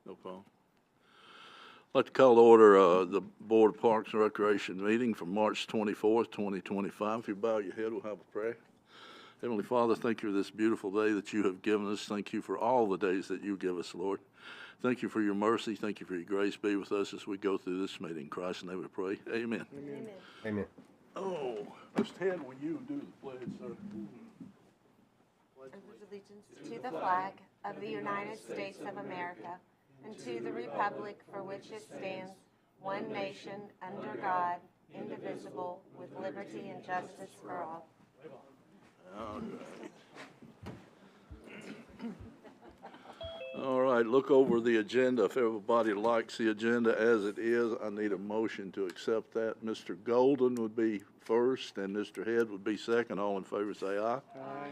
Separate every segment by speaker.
Speaker 1: No problem. I'd like to call to order the Board of Parks and Recreation meeting for March 24th, 2025. If you bow your head, we'll have a prayer. Heavenly Father, thank you for this beautiful day that you have given us. Thank you for all the days that you give us, Lord. Thank you for your mercy. Thank you for your grace. Be with us as we go through this meeting. In Christ's name we pray. Amen.
Speaker 2: Amen.
Speaker 3: Amen.
Speaker 1: Oh, Mr. Head, will you do the pledge, sir?
Speaker 2: Allegiance to the flag of the United States of America and to the republic for which it stands, one nation, under God, indivisible, with liberty and justice for all.
Speaker 1: All right. All right, look over the agenda. If everybody likes the agenda as it is, I need a motion to accept that. Mr. Golden would be first and Mr. Head would be second. All in favor say aye.
Speaker 3: Aye.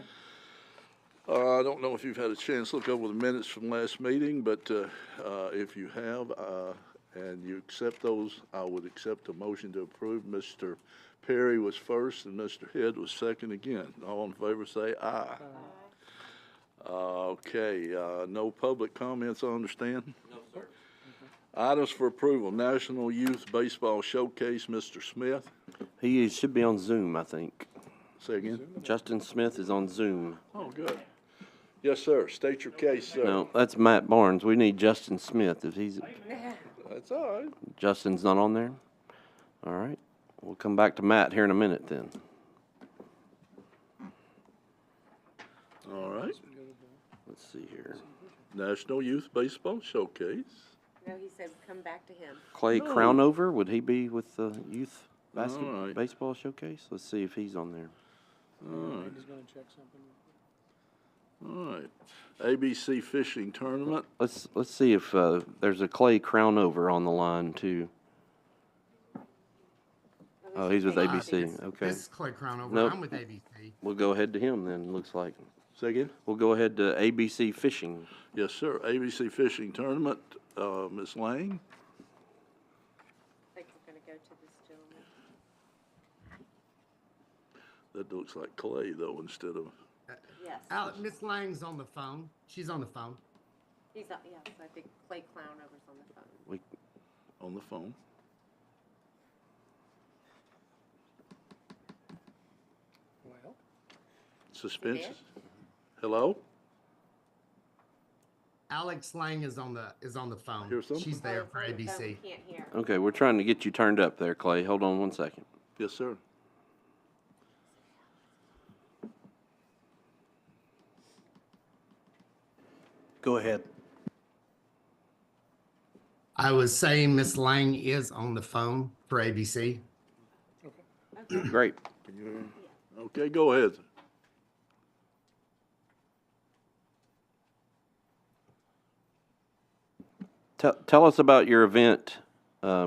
Speaker 1: I don't know if you've had a chance to look over the minutes from last meeting, but if you have and you accept those, I would accept a motion to approve. Mr. Perry was first and Mr. Head was second again. All in favor say aye. Okay, no public comments, I understand?
Speaker 3: No, sir.
Speaker 1: Items for approval, National Youth Baseball Showcase, Mr. Smith.
Speaker 4: He should be on Zoom, I think.
Speaker 1: Say again?
Speaker 4: Justin Smith is on Zoom.
Speaker 1: Oh, good. Yes, sir. State your case, sir.
Speaker 4: No, that's Matt Barnes. We need Justin Smith. If he's
Speaker 1: That's all right.
Speaker 4: Justin's not on there. All right. We'll come back to Matt here in a minute then.
Speaker 1: All right.
Speaker 4: Let's see here.
Speaker 1: National Youth Baseball Showcase.
Speaker 2: No, he said come back to him.
Speaker 4: Clay
Speaker 1: No.
Speaker 4: Crownover, would he be with the youth
Speaker 1: All right.
Speaker 4: baseball showcase? Let's see if he's on there.
Speaker 1: All right.
Speaker 3: He's gonna check something.
Speaker 1: All right. ABC Fishing Tournament.
Speaker 4: Let's see if there's a Clay Crownover on the line too. Oh, he's with ABC. Okay.
Speaker 5: This is Clay Crownover.
Speaker 4: Nope.
Speaker 5: I'm with ABC.
Speaker 4: We'll go ahead to him then, looks like.
Speaker 1: Say again?
Speaker 4: We'll go ahead to ABC Fishing.
Speaker 1: Yes, sir. ABC Fishing Tournament. Ms. Lang.
Speaker 2: I think we're going to go to this gentleman.
Speaker 1: That looks like Clay, though, instead of...
Speaker 2: Yes.
Speaker 5: Miss Lang's on the phone. She's on the phone.
Speaker 2: He's on, yes, I think Clay Clownover's on the phone.
Speaker 4: We,
Speaker 1: on the phone.
Speaker 3: Well,
Speaker 1: Suspension. Hello?
Speaker 5: Alex Lang is on the phone.
Speaker 1: Hear something?
Speaker 5: She's there for
Speaker 2: Oh, the phone
Speaker 5: ABC.
Speaker 2: we can't hear.
Speaker 4: okay, we're trying to get you turned up there, Clay. Hold on one second.
Speaker 1: Yes, sir.
Speaker 3: go ahead.
Speaker 5: I was saying Miss Lang is on the phone for ABC.
Speaker 4: Great.
Speaker 1: Can you hear me? Okay, go ahead.
Speaker 4: Tell us about your event,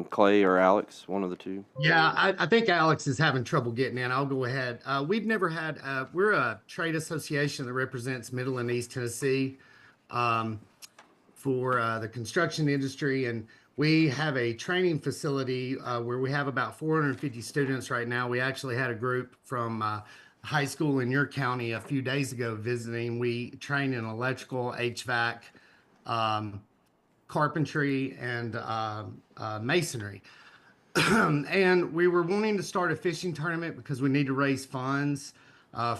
Speaker 4: Clay or Alex, one of the two.
Speaker 5: Yeah, I think Alex is having trouble getting in. I'll go ahead. We've never had, we're a trade association that represents Middle and East Tennessee for the construction industry. And we have a training facility where we have about 450 students right now. We actually had a group from high school in your county a few days ago visiting. We train in electrical, HVAC, carpentry, and masonry. And we were wanting to start a fishing tournament because we need to raise funds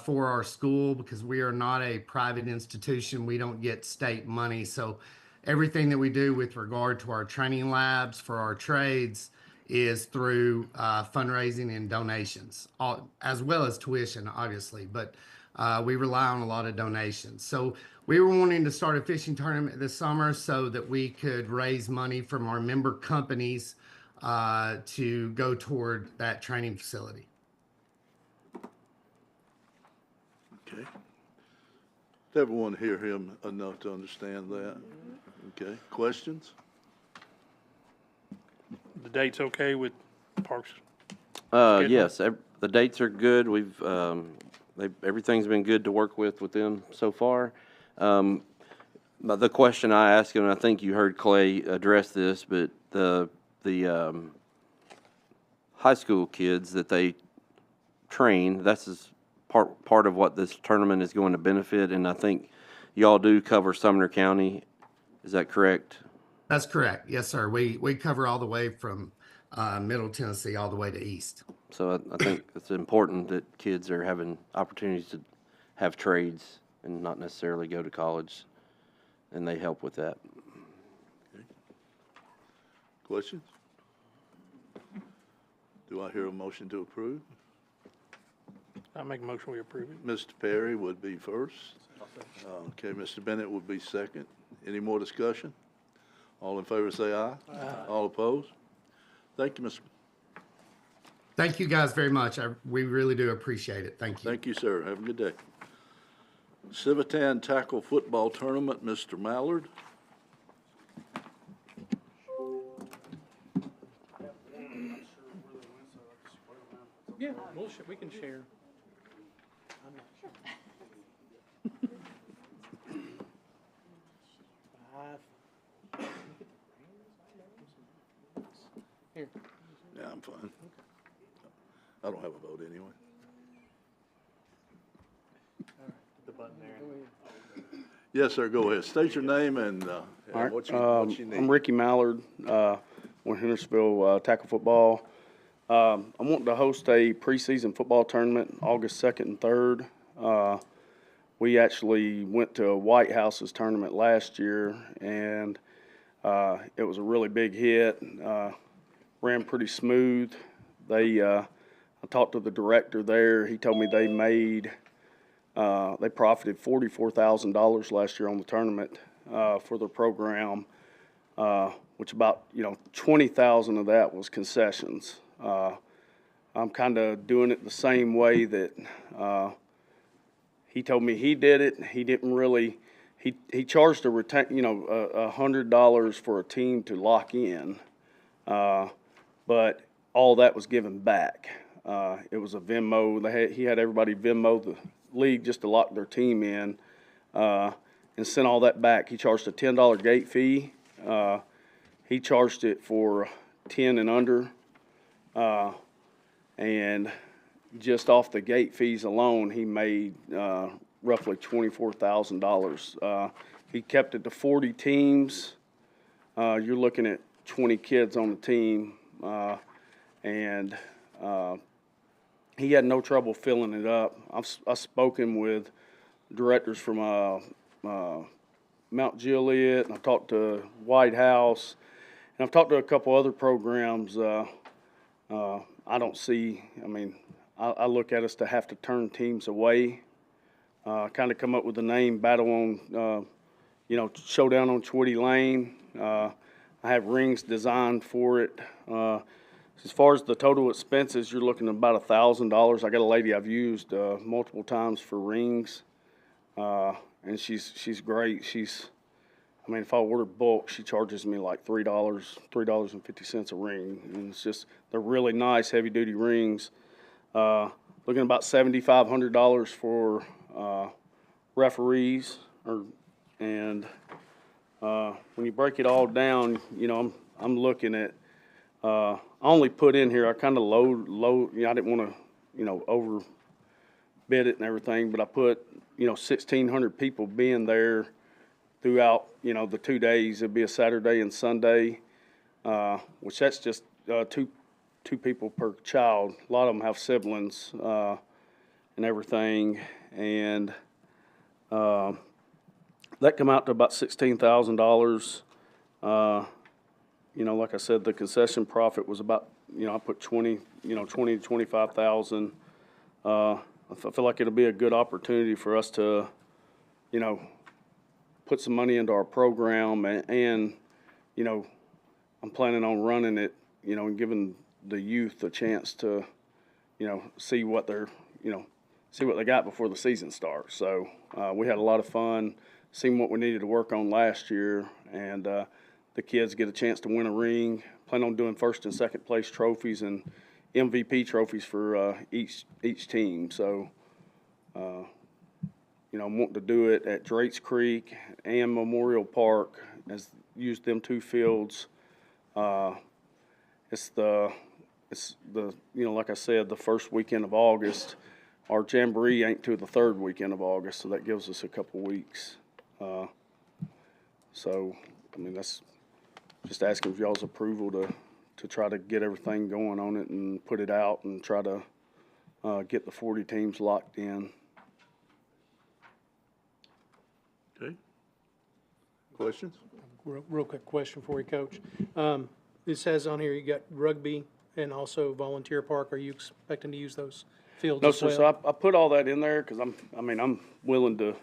Speaker 5: for our school because we are not a private institution. We don't get state money. So everything that we do with regard to our training labs for our trades is through fundraising and donations, as well as tuition, obviously. But we rely on a lot of donations. So we were wanting to start a fishing tournament this summer so that we could raise money from our member companies to go toward that training facility.
Speaker 1: Okay. Did everyone hear him enough to understand that? Okay. Questions?
Speaker 3: the date's okay with Parks? Schedule?
Speaker 4: Yes, the dates are good. We've, everything's been good to work with them so far. But the question I asked him, and I think you heard Clay address this, but the high school kids that they train, that's is part of what this tournament is going to benefit, and I think y'all do cover Sumner County. Is that correct?
Speaker 5: That's correct. Yes, sir. We cover all the way from Middle Tennessee all the way to East.
Speaker 4: So I think it's important that kids are having opportunities to have trades and not necessarily go to college, and they help with that.
Speaker 1: Questions? Do I hear a motion to approve?
Speaker 3: I make a motion we approve it.
Speaker 1: Mr. Perry would be first. Okay, Mr. Bennett would be second. Any more discussion? All in favor say aye. Aye. All opposed? Thank you, Mr.
Speaker 5: Thank you guys very much. We really do appreciate it. Thank you.
Speaker 1: Thank you, sir. Have a good day. Civitan Tackle Football Tournament, Mr. Mallard.
Speaker 3: Yeah, we can share. Here.
Speaker 1: Yeah, I'm fine. I don't have a vote anyway.
Speaker 3: The button there.
Speaker 1: Yes, sir, go ahead. State your name and
Speaker 6: All right.
Speaker 1: what you need.
Speaker 6: I'm Ricky Mallard, with Hendersonville tackle football. I'm wanting to host a preseason football tournament August 2nd and 3rd. We actually went to White House's tournament last year, and it was a really big hit. Ran pretty smooth. I talked to the director there. He told me they profited $44,000 last year on the tournament for their program, which about 20,000 of that was concessions. I'm kind of doing it the same way that he told me he did it. He didn't really. He charged $100 for a team to lock in, but all that was given back. It was a Venmo. He had everybody Venmo the league just to lock their team in, and sent all that back. He charged a $10 gate fee. He charged it for 10 and under, and just off the gate fees alone, he made roughly $24,000. He kept it to 40 teams. You're looking at 20 kids on the team, and he had no trouble filling it up. I've spoken with directors from Mount Juliet, and I've talked to White House, and I've talked to a couple other programs. I don't see, I look at us to have to turn teams away, kind of come up with the name Battle on, Showdown on Twitty Lane. I have rings designed for it. As far as the total expenses, you're looking at about $1,000. I got a lady I've used multiple times for rings, and she's great. If I order bulk, she charges me like $3.50 a ring, and they're really nice, heavy-duty rings. Looking at about $7,500 for referees, and when you break it all down, I'm looking at. I only put in here. I kind of low. I didn't want to, overbid it and everything, but I put 1,600 people being there throughout, the 2 days. It'd be a Saturday and Sunday, which that's just two people per child. A lot of them have siblings and everything, and that come out to about $16,000. Like I said, the concession profit was about, I put 20 to 25,000. I feel like it'll be a good opportunity for us to, put some money into our program, and I'm planning on running it, and giving the youth a chance to, see what they got before the season starts. So we had a lot of fun, seeing what we needed to work on last year, and the kids get a chance to win a ring. Plan on doing first and second place trophies and MVP trophies for each team. So, I'm wanting to do it at Drake's Creek and Memorial Park, as use them two fields. It's the like I said, the first weekend of August. Our jamboree ain't to the third weekend of August, so that gives us a couple weeks. That's just asking for y'all's approval to try to get everything going on it and put it out and try to get the 40 teams locked in.
Speaker 1: Okay. Questions?
Speaker 7: Real quick question for you, Coach. It says on here you got rugby and also volunteer park. Are you expecting to use those fields
Speaker 6: No,
Speaker 7: as
Speaker 6: sir.
Speaker 7: well?
Speaker 6: So I put all that in there because I'm willing to,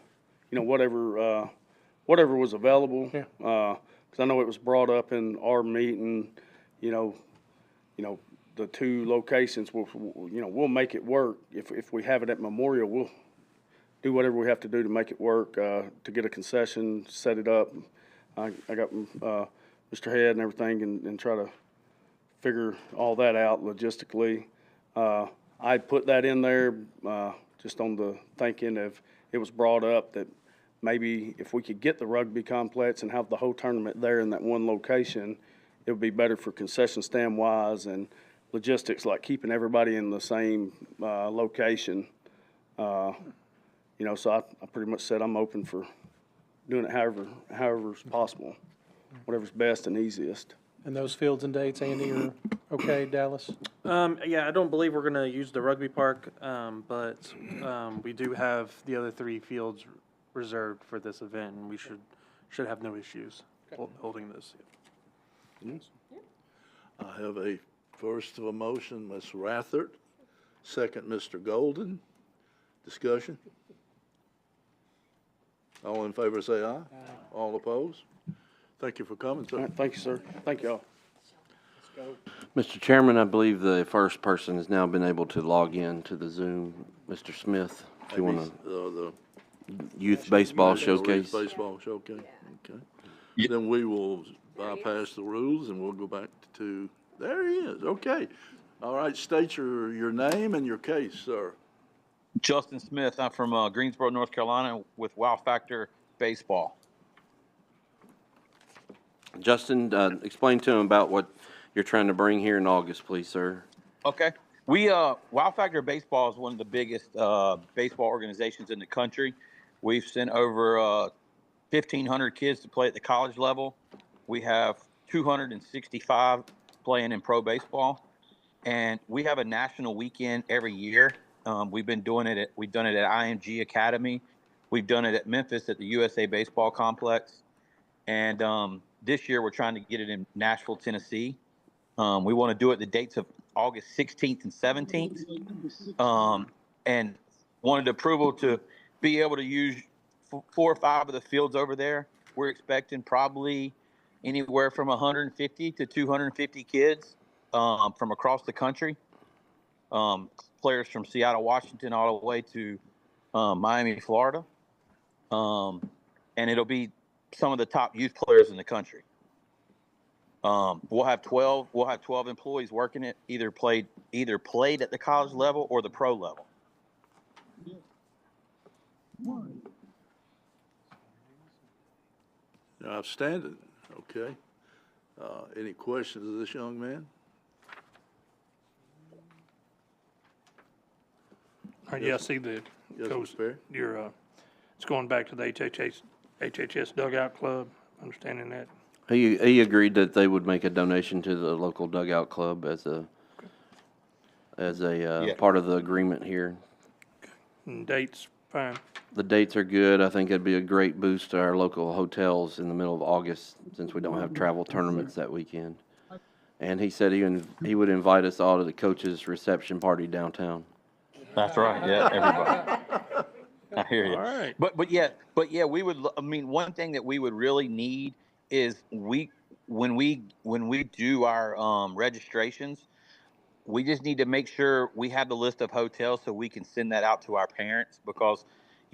Speaker 6: whatever was available.
Speaker 7: Yeah.
Speaker 6: Because I know it was brought up in our meeting, the two locations, we'll make it work. If we have it at Memorial, we'll do whatever we have to do to make it work, to get a concession, set it up. I got Mr. Head and everything and try to figure all that out logistically. I put that in there just on the thinking of it was brought up that maybe if we could get the rugby complex and have the whole tournament there in that one location, it would be better for concession stand wise and logistics, like keeping everybody in the same location. So I pretty much said I'm open for doing it however's possible, whatever's best and easiest.
Speaker 7: And those fields and dates, Andy, are okay, Dallas?
Speaker 8: Yeah, I don't believe we're gonna use the rugby park, but we do have the other 3 fields reserved for this event, and we should have no issues holding this.
Speaker 1: I have a first of a motion, Ms. Rathert, second, Mr. Golden. Discussion? All in favor say aye. All opposed? Thank you for coming,
Speaker 6: All
Speaker 1: sir.
Speaker 6: right, thank you, sir. Thank y'all.
Speaker 4: Mr. Chairman, I believe the first person has now been able to log in to the Zoom. Mr. Smith, if you want to,
Speaker 1: The
Speaker 4: youth baseball
Speaker 1: National League
Speaker 4: showcase.
Speaker 1: Baseball showcase, okay. Then we will bypass the rules and we'll go back to, there he is, okay. All right, state your name and your case, sir.
Speaker 9: Justin Smith. I'm from Greensboro, North Carolina with Wow Factor Baseball.
Speaker 4: Justin, explain to him about what you're trying to bring here in August, please, sir.
Speaker 9: Okay. Wow Factor Baseball is one of the biggest baseball organizations in the country. We've sent over 1,500 kids to play at the college level. We have 265 playing in pro baseball. And we have a national weekend every year. We've done it at IMG Academy. We've done it at Memphis at the USA Baseball Complex. And this year we're trying to get it in Nashville, Tennessee. We want to do it the dates of August 16th and 17th. And wanted approval to be able to use 4 or 5 of the fields over there. We're expecting probably anywhere from 150 to 250 kids from across the country. Players from Seattle, Washington, all the way to Miami, Florida. And it'll be some of the top youth players in the country. We'll have 12 employees working it, either played at the college level or the pro level.
Speaker 1: Outstanding, okay. Any questions of this young man?
Speaker 3: All right, yeah, I see the,
Speaker 1: Yes,
Speaker 3: Coach,
Speaker 1: Mr. Perry?
Speaker 3: it's going back to the HHS Dugout Club, understanding that.
Speaker 4: He agreed that they would make a donation to the local dugout club as a
Speaker 9: Yeah.
Speaker 4: part of the agreement here.
Speaker 3: And dates, fine.
Speaker 4: The dates are good. I think it'd be a great boost to our local hotels in the middle of August, since we don't have travel tournaments that weekend. And he said he would invite us all to the coach's reception party downtown.
Speaker 9: That's right. Yeah, everybody. I hear you.
Speaker 3: All right.
Speaker 9: But yeah, we would. I mean, one thing that we would really need is when we do our registrations, we just need to make sure we have the list of hotels so we can send that out to our parents, because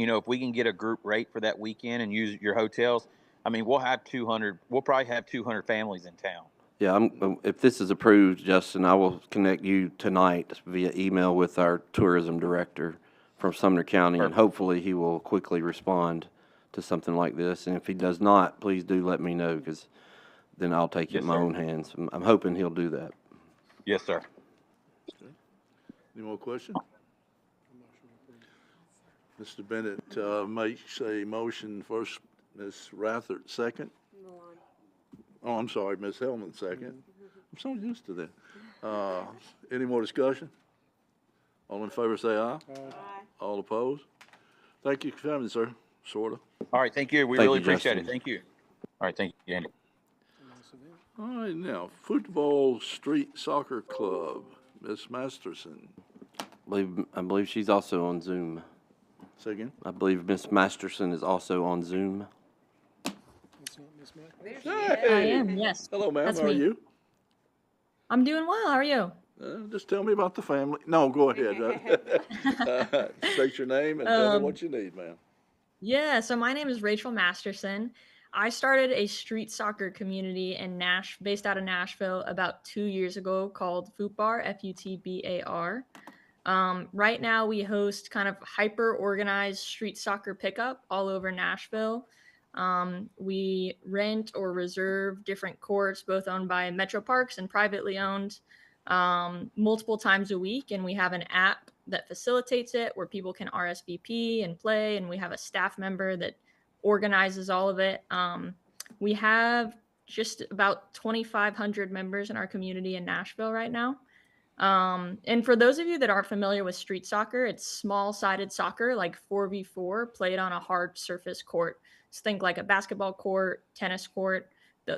Speaker 9: if we can get a group rate for that weekend and use your hotels, I mean, we'll probably have 200 families in town.
Speaker 4: Yeah, if this is approved, Justin, I will connect you tonight via email with our tourism director from Sumner County, and hopefully he will quickly respond to something like this. And if he does not, please do let me know, because then I'll take it in my own hands. I'm hoping he'll do that.
Speaker 9: Yes, sir.
Speaker 1: Any more questions? Mr. Bennett makes a motion first, Ms. Rathert second. Oh, I'm sorry, Ms. Hellman, second. I'm so used to that. Any more discussion? All in favor, say aye. All opposed? Thank you for coming, sir, sorta.
Speaker 9: All right, thank you. We
Speaker 4: Thank
Speaker 9: really
Speaker 4: you,
Speaker 9: appreciate
Speaker 4: Justin.
Speaker 9: it. Thank you. All right, thank you, Andy.
Speaker 1: All right, now, Football Street Soccer Club, Ms. Masterson.
Speaker 4: I believe she's also on Zoom.
Speaker 1: Say again?
Speaker 4: I believe Miss Masterson is also on Zoom.
Speaker 10: I am, yes.
Speaker 1: Hello, ma'am,
Speaker 10: That's
Speaker 1: how are
Speaker 10: me.
Speaker 1: you?
Speaker 10: I'm doing well. How are you?
Speaker 1: Just tell me about the family. No, go ahead. State your name and tell me what you need, ma'am.
Speaker 10: Yeah, so my name is Rachel Masterson. I started a street soccer community based out of Nashville about 2 years ago called Futbar, Futbar. Right now we host kind of hyper organized street soccer pickup all over Nashville. We rent or reserve different courts, both owned by Metro Parks and privately owned, multiple times a week. And we have an app that facilitates it where people can RSVP and play. And we have a staff member that organizes all of it. We have just about 2,500 members in our community in Nashville right now. And for those of you that aren't familiar with street soccer, it's small-sided soccer, like 4v4, played on a hard surface court. So think like a basketball court, tennis court.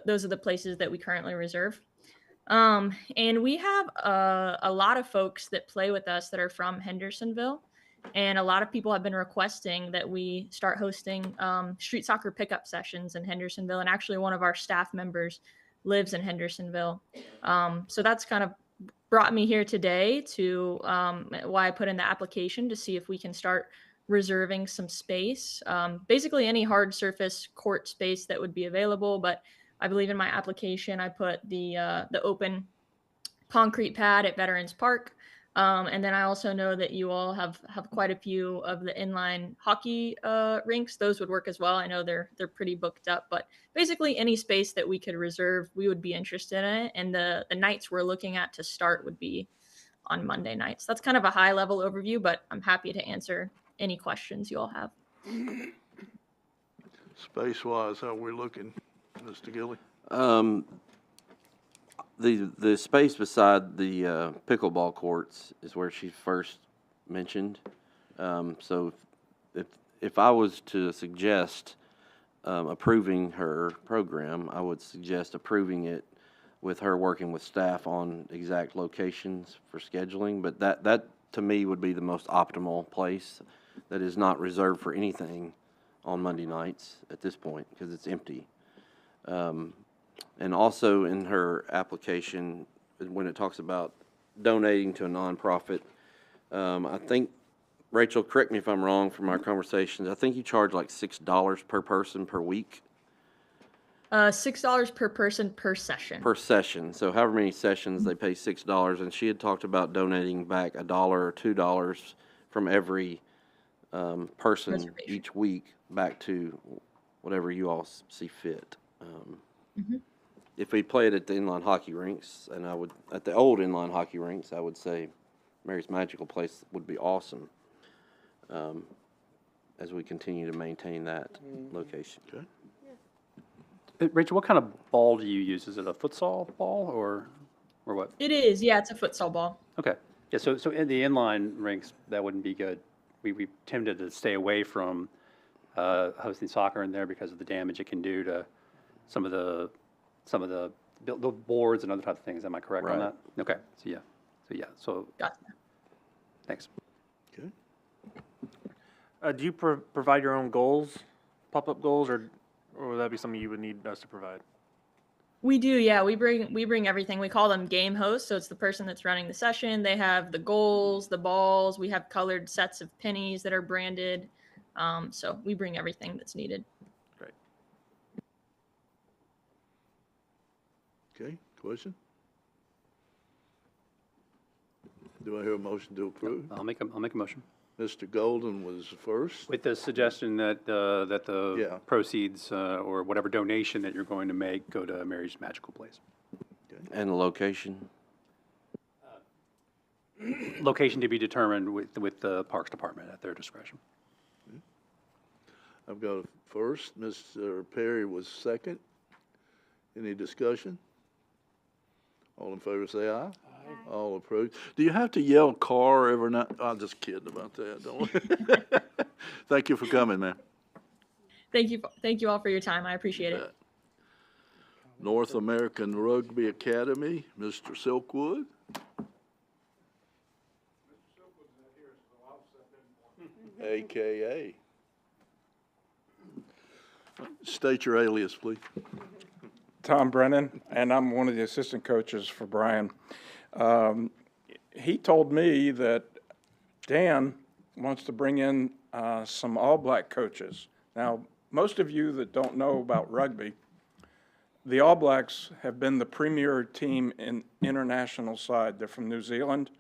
Speaker 10: Those are the places that we currently reserve. And we have a lot of folks that play with us that are from Hendersonville. And a lot of people have been requesting that we start hosting street soccer pickup sessions in Hendersonville. And actually, one of our staff members lives in Hendersonville. So that's kind of brought me here today to why I put in the application to see if we can start reserving some space. Basically, any hard surface court space that would be available. But I believe in my application, I put the open concrete pad at Veterans Park. And then I also know that you all have quite a few of the inline hockey rinks. Those would work as well. I know they're pretty booked up, but basically any space that we could reserve, we would be interested in it. And the nights we're looking at to start would be on Monday nights. That's kind of a high level overview, but I'm happy to answer any questions you all have.
Speaker 1: Space-wise, how we looking, Mr. Gilly?
Speaker 4: The space beside the pickleball courts is where she first mentioned. So if I was to suggest approving her program, I would suggest approving it with her working with staff on exact locations for scheduling. But that to me would be the most optimal place that is not reserved for anything on Monday nights at this point because it's empty. And also in her application, when it talks about donating to a nonprofit, I think, Rachel, correct me if I'm wrong from our conversations, I think you charge like $6 per person per week.
Speaker 10: $6 per person per session.
Speaker 4: Per session. So however many sessions, they pay $6. And she had talked about donating back $1 or $2 from every person each week back to whatever you all see fit. If we played at the inline hockey rinks, and at the old inline hockey rinks, I would say Mary's Magical Place would be awesome as we continue to maintain that location.
Speaker 1: Okay.
Speaker 11: Rachel, what kind of ball do you use? Is it a futsal ball or what?
Speaker 10: It is, yeah, it's a futsal ball.
Speaker 11: Okay. Yeah, so in the inline rinks, that wouldn't be good. We tended to stay away from hosting soccer in there because of the damage it can do to some of the boards and other types of things. Am I correct on that? Okay. So
Speaker 10: Gotcha.
Speaker 11: Thanks.
Speaker 1: Okay.
Speaker 8: Do you provide your own goals, pop-up goals, or would that be something you would need us to provide?
Speaker 10: We do, yeah. We bring everything. We call them game hosts. So it's the person that's running the session. They have the goals, the balls. We have colored sets of pennies that are branded. So we bring everything that's needed.
Speaker 8: Great.
Speaker 1: Okay, question? Do I hear a motion to approve?
Speaker 11: I'll make a motion.
Speaker 1: Mr. Golden was first.
Speaker 11: With the suggestion that the
Speaker 1: Yeah.
Speaker 11: proceeds or whatever donation that you're going to make go to Mary's Magical Place.
Speaker 4: And the location?
Speaker 11: Location to be determined with the Parks Department at their discretion.
Speaker 1: I've got a first. Mr. Perry was second. Any discussion? All in favor say aye. Aye. All approved. Do you have to yell car every night? I'm just kidding about that, don't we? Thank you for coming, man.
Speaker 10: Thank you all for your time. I appreciate it.
Speaker 1: North American Rugby Academy, Mr. Silkwood. AKA. State your alias, please.
Speaker 12: Tom Brennan, and I'm one of the assistant coaches for Brian. He told me that Dan wants to bring in some all-black coaches. Now, most of you that don't know about rugby, the All Blacks have been the premier team in international side. They're from New Zealand,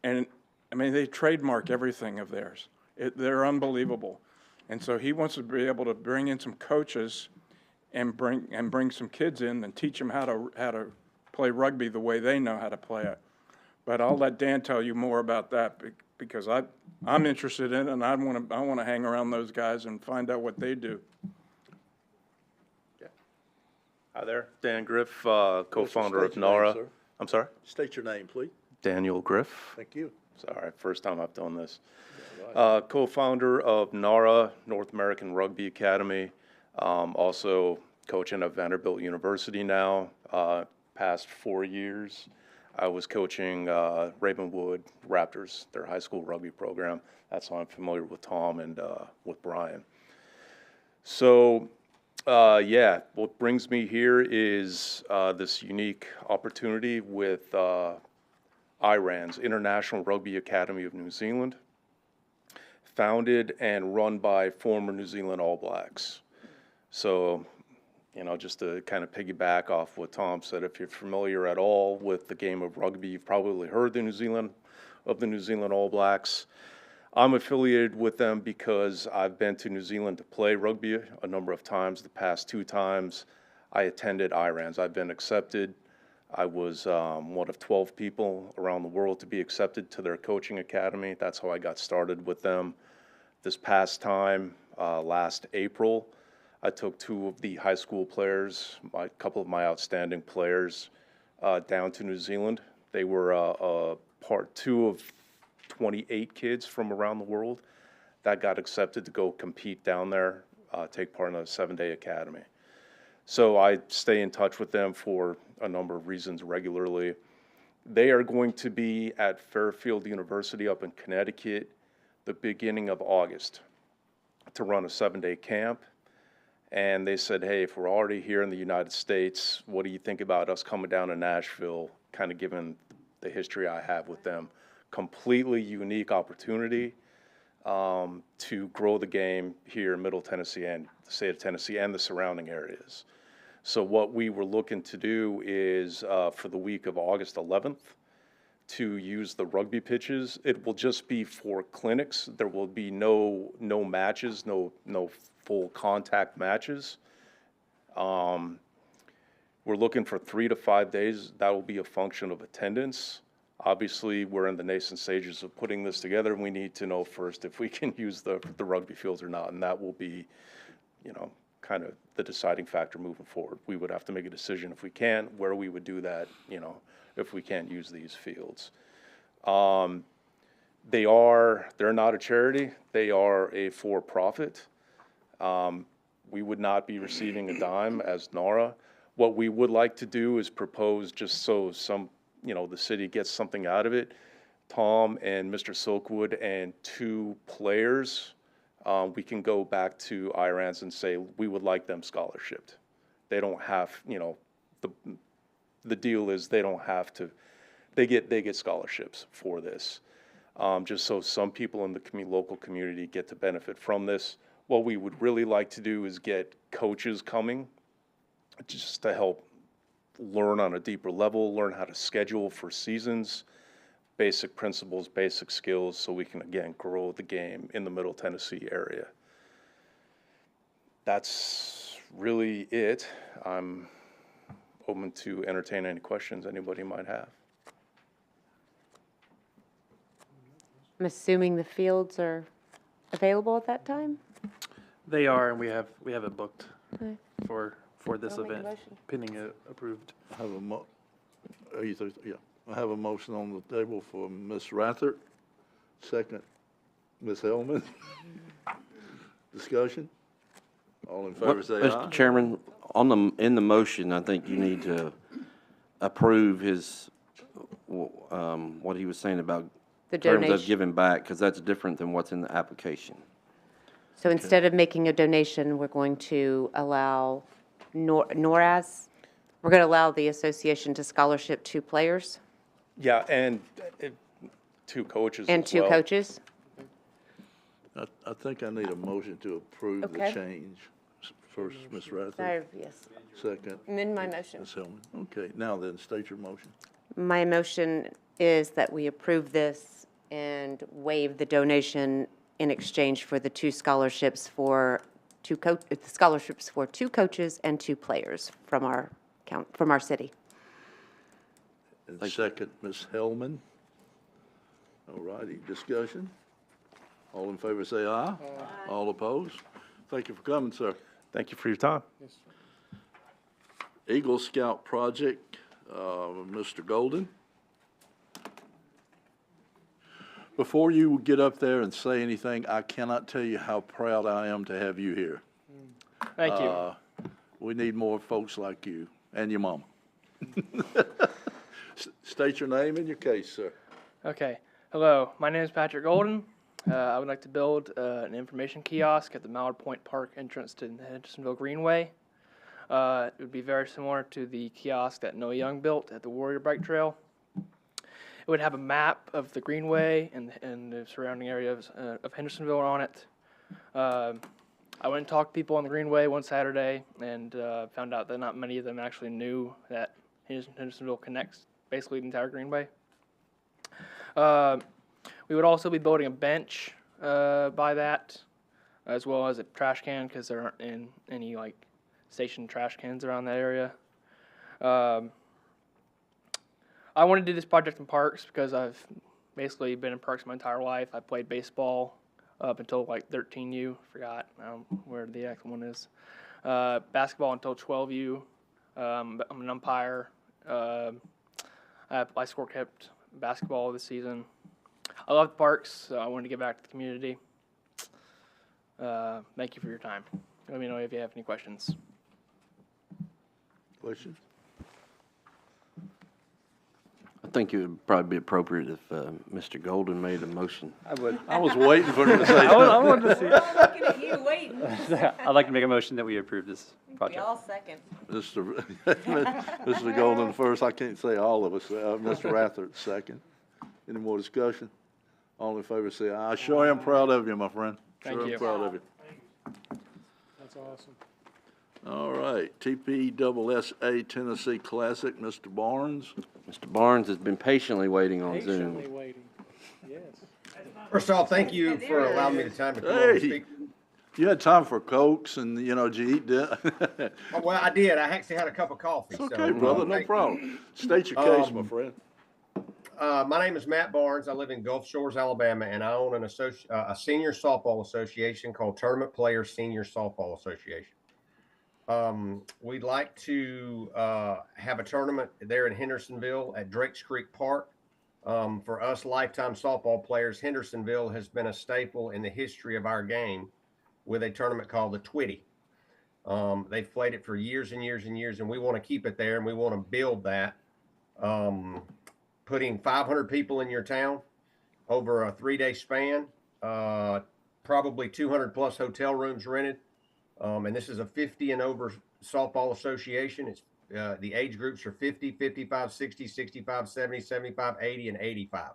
Speaker 12: and I mean, they trademark everything of theirs. They're unbelievable. And so he wants to be able to bring in some coaches and bring some kids in and teach them how to play rugby the way they know how to play it. But I'll let Dan tell you more about that because I'm interested in it, and I want to hang around those guys and find out what they do.
Speaker 13: Hi there, Dan Griff, co-founder of NARA. I'm sorry?
Speaker 1: State your name, please.
Speaker 13: Daniel Griff.
Speaker 1: Thank you.
Speaker 13: Sorry, first time I've done this. Co-founder of NARA, North American Rugby Academy. Also coaching at Vanderbilt University now. Past 4 years, I was coaching Ravenwood Raptors, their high school rugby program. That's how I'm familiar with Tom and with Brian. So, yeah, what brings me here is this unique opportunity with IRANS, International Rugby Academy of New Zealand, founded and run by former New Zealand All Blacks. So, you know, just to kind of piggyback off what Tom said, if you're familiar at all with the game of rugby, you've probably heard the New Zealand All Blacks. I'm affiliated with them because I've been to New Zealand to play rugby a number of times. The past 2 times I attended IRANS. I've been accepted. I was one of 12 people around the world to be accepted to their coaching academy. That's how I got started with them. This past time, last April, I took 2 of the high school players, a couple of my outstanding players, down to New Zealand. They were part 2 of 28 kids from around the world that got accepted to go compete down there, take part in a 7-day academy. So I stay in touch with them for a number of reasons regularly. They are going to be at Fairfield University up in Connecticut the beginning of August to run a 7-day camp. And they said, hey, if we're already here in the United States, what do you think about us coming down to Nashville, kind of given the history I have with them? Completely unique opportunity to grow the game here in Middle Tennessee and the state of Tennessee and the surrounding areas. So what we were looking to do is for the week of August 11th to use the rugby pitches. It will just be for clinics. There will be no matches, no full contact matches. We're looking for 3 to 5 days. That will be a function of attendance. Obviously, we're in the nascent stages of putting this together, and we need to know first if we can use the rugby fields or not, and that will be, you know, kind of the deciding factor moving forward. We would have to make a decision if we can, where we would do that, you know, if we can't use these fields. They're not a charity. They are a for-profit. We would not be receiving a dime as NARA. What we would like to do is propose, just so the city gets something out of it, Tom and Mr. Silkwood and 2 players, we can go back to IRANS and say we would like them scholarshiped. They don't have, the deal is they don't have to, they get scholarships for this. Just so some people in the local community get to benefit from this. What we would really like to do is get coaches coming just to help learn on a deeper level, learn how to schedule for seasons, basic principles, basic skills, so we can, again, grow the game in the Middle Tennessee area. That's really it. I'm open to entertain any questions anybody might have.
Speaker 2: I'm assuming the fields are available at that time?
Speaker 8: They are, and we have it booked
Speaker 2: Okay.
Speaker 8: for for this
Speaker 2: I'll make a
Speaker 8: event,
Speaker 2: motion.
Speaker 8: pending approved.
Speaker 1: I have a yeah, I have a motion on the table for Ms. Rathert. Second, Ms. Hellman. Discussion? All in favor, say aye.
Speaker 4: Mr. Chairman, in the motion, I think you need to approve his, what he was saying about
Speaker 2: The
Speaker 4: terms of
Speaker 2: donation.
Speaker 4: giving back, because that's different than what's in the application.
Speaker 2: So instead of making a donation, we're going to allow NORAS, we're going to allow the association to scholarship 2 players
Speaker 13: Yeah, and 2 coaches
Speaker 2: and
Speaker 13: as
Speaker 2: 2
Speaker 13: well.
Speaker 2: coaches.
Speaker 1: I think I need a motion to approve the
Speaker 2: Okay.
Speaker 1: change. First, Ms. Rathert.
Speaker 2: Yes.
Speaker 1: Second,
Speaker 2: Amend my motion.
Speaker 1: Ms. Hellman. Okay, now then, state your motion.
Speaker 2: My motion is that we approve this and waive the donation in exchange for the 2 scholarships for 2 coaches and 2 players from our city.
Speaker 1: And second, Ms. Hellman. All righty, discussion? All in favor, say aye. All opposed? Thank you for coming, sir.
Speaker 13: Thank you for your time.
Speaker 1: Eagle Scout Project, Mr. Golden. Before you get up there and say anything, I cannot tell you how proud I am to have you here.
Speaker 14: Thank you.
Speaker 1: We need more folks like you and your mama. State your name and your case, sir.
Speaker 14: Okay. Hello, my name is Patrick Golden. I would like to build an information kiosk at the Mallard Point Park entrance to the Hendersonville Greenway. It would be very similar to the kiosk that Noah Young built at the Warrior Bike Trail. It would have a map of the Greenway and the surrounding areas of Hendersonville on it. I went and talked to people on the Greenway one Saturday and found out that not many of them actually knew that Hendersonville connects basically the entire Greenway. We would also be building a bench by that, as well as a trash can, because there aren't any like station trash cans around that area. I want to do this project in parks because I've basically been in parks my entire life. I played baseball up until like 13U, forgot where the actual one is. Basketball until 12U. I'm an umpire. I score kept basketball this season. I love the parks, so I wanted to give back to the community. Thank you for your time. Let me know if you have any questions.
Speaker 1: Questions?
Speaker 4: I think it would probably be appropriate if Mr. Golden made a motion.
Speaker 1: I was waiting for him to say
Speaker 11: I wanted to see.
Speaker 2: I'm looking at you, waiting.
Speaker 11: I'd like to make a motion that we approve this
Speaker 2: We
Speaker 11: project.
Speaker 2: all second.
Speaker 1: Mr. Golden first, I can't say all of us, Mr. Rathert second. Any more discussion? All in favor say aye. I sure am proud of you, my friend.
Speaker 14: Thank
Speaker 1: Sure
Speaker 14: you.
Speaker 1: am proud of you.
Speaker 7: That's awesome.
Speaker 1: All right, TPSSA Tennessee Classic, Mr. Barnes.
Speaker 4: Mr. Barnes has been patiently waiting on
Speaker 7: Patiently
Speaker 4: Zoom.
Speaker 7: waiting. Yes.
Speaker 15: First of all, thank you for allowing me the time to come on and
Speaker 1: Hey,
Speaker 15: speak.
Speaker 1: you had time for Cokes and, did you eat dinner?
Speaker 15: Oh, well, I did. I actually had a cup of coffee.
Speaker 1: It's
Speaker 15: so,
Speaker 1: okay, brother, no
Speaker 15: thank you.
Speaker 1: problem. State your case, my friend.
Speaker 15: My name is Matt Barnes. I live in Gulf Shores, Alabama, and I own a senior softball association called Tournament Players Senior Softball Association. We'd like to have a tournament there in Hendersonville at Drakes Creek Park. For us lifetime softball players, Hendersonville has been a staple in the history of our game with a tournament called the Twitty. They've played it for years and years and years, and we want to keep it there, and we want to build that. Putting 500 people in your town over a 3-day span, probably 200 plus hotel rooms rented. And this is a 50 and over softball association. It's the age groups are 50, 55, 60, 65, 70, 75, 80, and 85.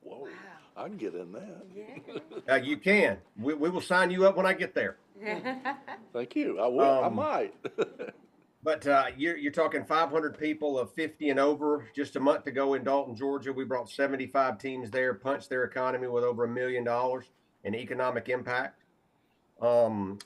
Speaker 1: Whoa, I can get in that.
Speaker 15: You can. We will sign you up when I get there.
Speaker 1: Thank you. I will. I might.
Speaker 15: But you're talking 500 people of 50 and over. Just a month ago in Dalton, Georgia, we brought 75 teams there, punched their economy with over $1 million in economic impact.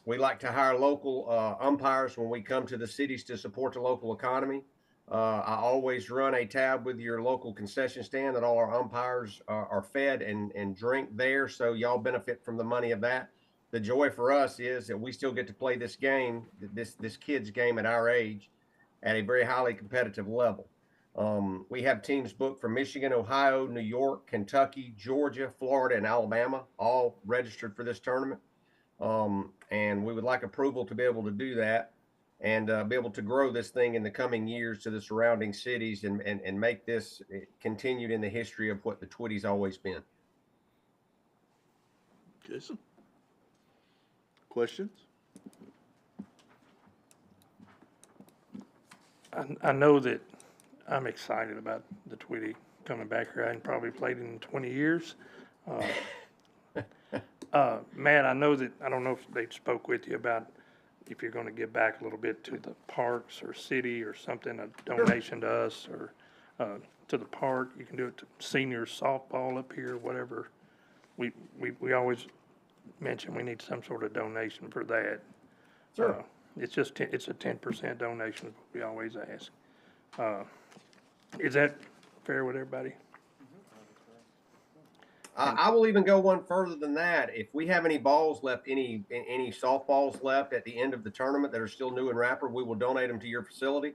Speaker 15: We like to hire local umpires when we come to the cities to support the local economy. I always run a tab with your local concession stand that all our umpires are fed and drink there, so y'all benefit from the money of that. the joy for us is that we still get to play this game, this kid's game at our age, at a very highly competitive level. We have teams booked from Michigan, Ohio, New York, Kentucky, Georgia, Florida, and Alabama, all registered for this tournament. And we would like approval to be able to do that and be able to grow this thing in the coming years to the surrounding cities and make this continued in the history of what the Twitty's always been.
Speaker 1: Jason? Questions?
Speaker 3: I know that I'm excited about the Twitty coming back here. I hadn't probably played in 20 years. Matt, I know that, I don't know if they spoke with you about if you're gonna give back a little bit to the parks or city or something, a donation to us or, to the park. You can do it to senior softball up here, whatever. We always mention we need some sort of donation for that.
Speaker 15: Sure.
Speaker 3: It's just, it's a 10% donation, is what we always ask. Is that fair with everybody?
Speaker 15: I will even go one further than that. If we have any balls left, any softballs left at the end of the tournament that are still new and wrapper, we will donate them to your facility.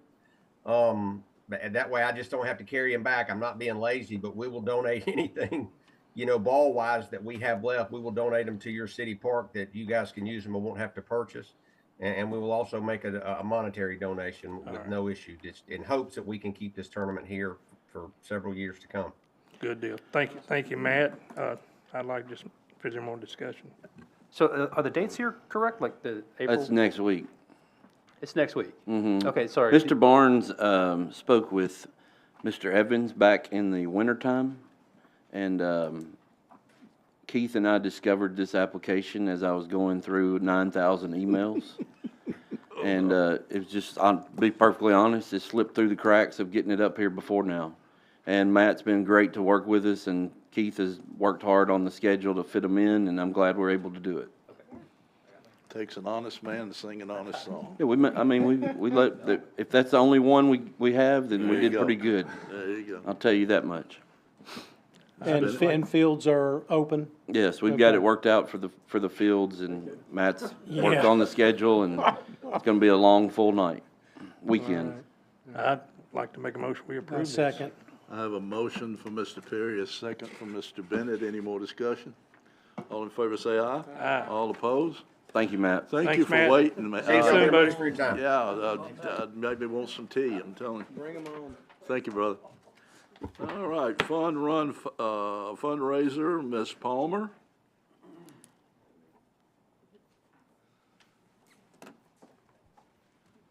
Speaker 15: But that way I just don't have to carry them back. I'm not being lazy, but we will donate anything, you know, ball wise that we have left. We will donate them to your city park that you guys can use them and won't have to purchase. And we will also make a monetary donation with no issue, just in hopes that we can keep this tournament here for several years to come.
Speaker 3: Good deal. Thank you, Matt. I'd like just, if there's more discussion.
Speaker 11: So are the dates here correct, like the April?
Speaker 4: That's next week.
Speaker 11: It's next week?
Speaker 4: Mm-hmm.
Speaker 11: Okay, sorry.
Speaker 4: Mr. Barnes spoke with Mr. Evans back in the wintertime, and Keith and I discovered this application as I was going through 9,000 emails. And it was just, I'll be perfectly honest, it slipped through the cracks of getting it up here before now. And Matt's been great to work with us, and Keith has worked hard on the schedule to fit them in, and I'm glad we're able to do it.
Speaker 1: Takes an honest man to sing an honest song.
Speaker 4: Yeah, we let, if that's the only one we have, then we did pretty good.
Speaker 1: There you go.
Speaker 4: I'll tell you that much.
Speaker 7: And fields are open?
Speaker 4: Yes, we've got it worked out for the fields, and Matt's worked on the schedule, and it's gonna be a long, full night, weekend.
Speaker 3: I'd like to make a motion, we approve this.
Speaker 7: Second.
Speaker 1: I have a motion from Mr. Perry, a second from Mr. Bennett. Any more discussion? All in favor say aye.
Speaker 3: Aye.
Speaker 1: All opposed?
Speaker 4: Thank you, Matt.
Speaker 1: Thank
Speaker 3: Thanks,
Speaker 1: you for
Speaker 3: Matt.
Speaker 1: waiting. Ma-
Speaker 3: See you soon, buddy.
Speaker 15: For your time.
Speaker 1: Yeah, maybe want some tea, I'm telling you.
Speaker 7: Bring them on.
Speaker 1: Thank you, brother. All right, fundraiser, Ms. Palmer.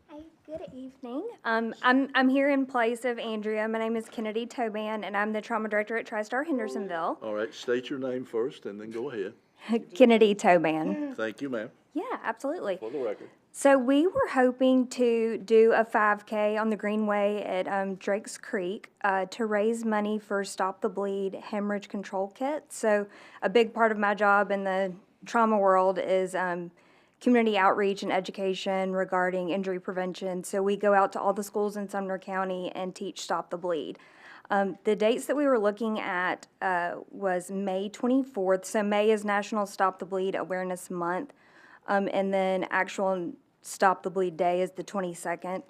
Speaker 16: Hi, good evening. I'm here in place of Andrea. My name is Kennedy Toban, and I'm the trauma director at TriStar Hendersonville.
Speaker 1: All right, state your name first and then go ahead.
Speaker 16: Kennedy Toban.
Speaker 1: Thank you, ma'am,
Speaker 16: Yeah, absolutely.
Speaker 1: for the record.
Speaker 16: So we were hoping to do a 5K on the Greenway at Drake's Creek to raise money for Stop the Bleed hemorrhage control kits. So a big part of my job in the trauma world is community outreach and education regarding injury prevention. So we go out to all the schools in Sumner County and teach Stop the Bleed. The dates that we were looking at was May 24th. So May is National Stop the Bleed Awareness Month. And then actual Stop the Bleed Day is the 22nd,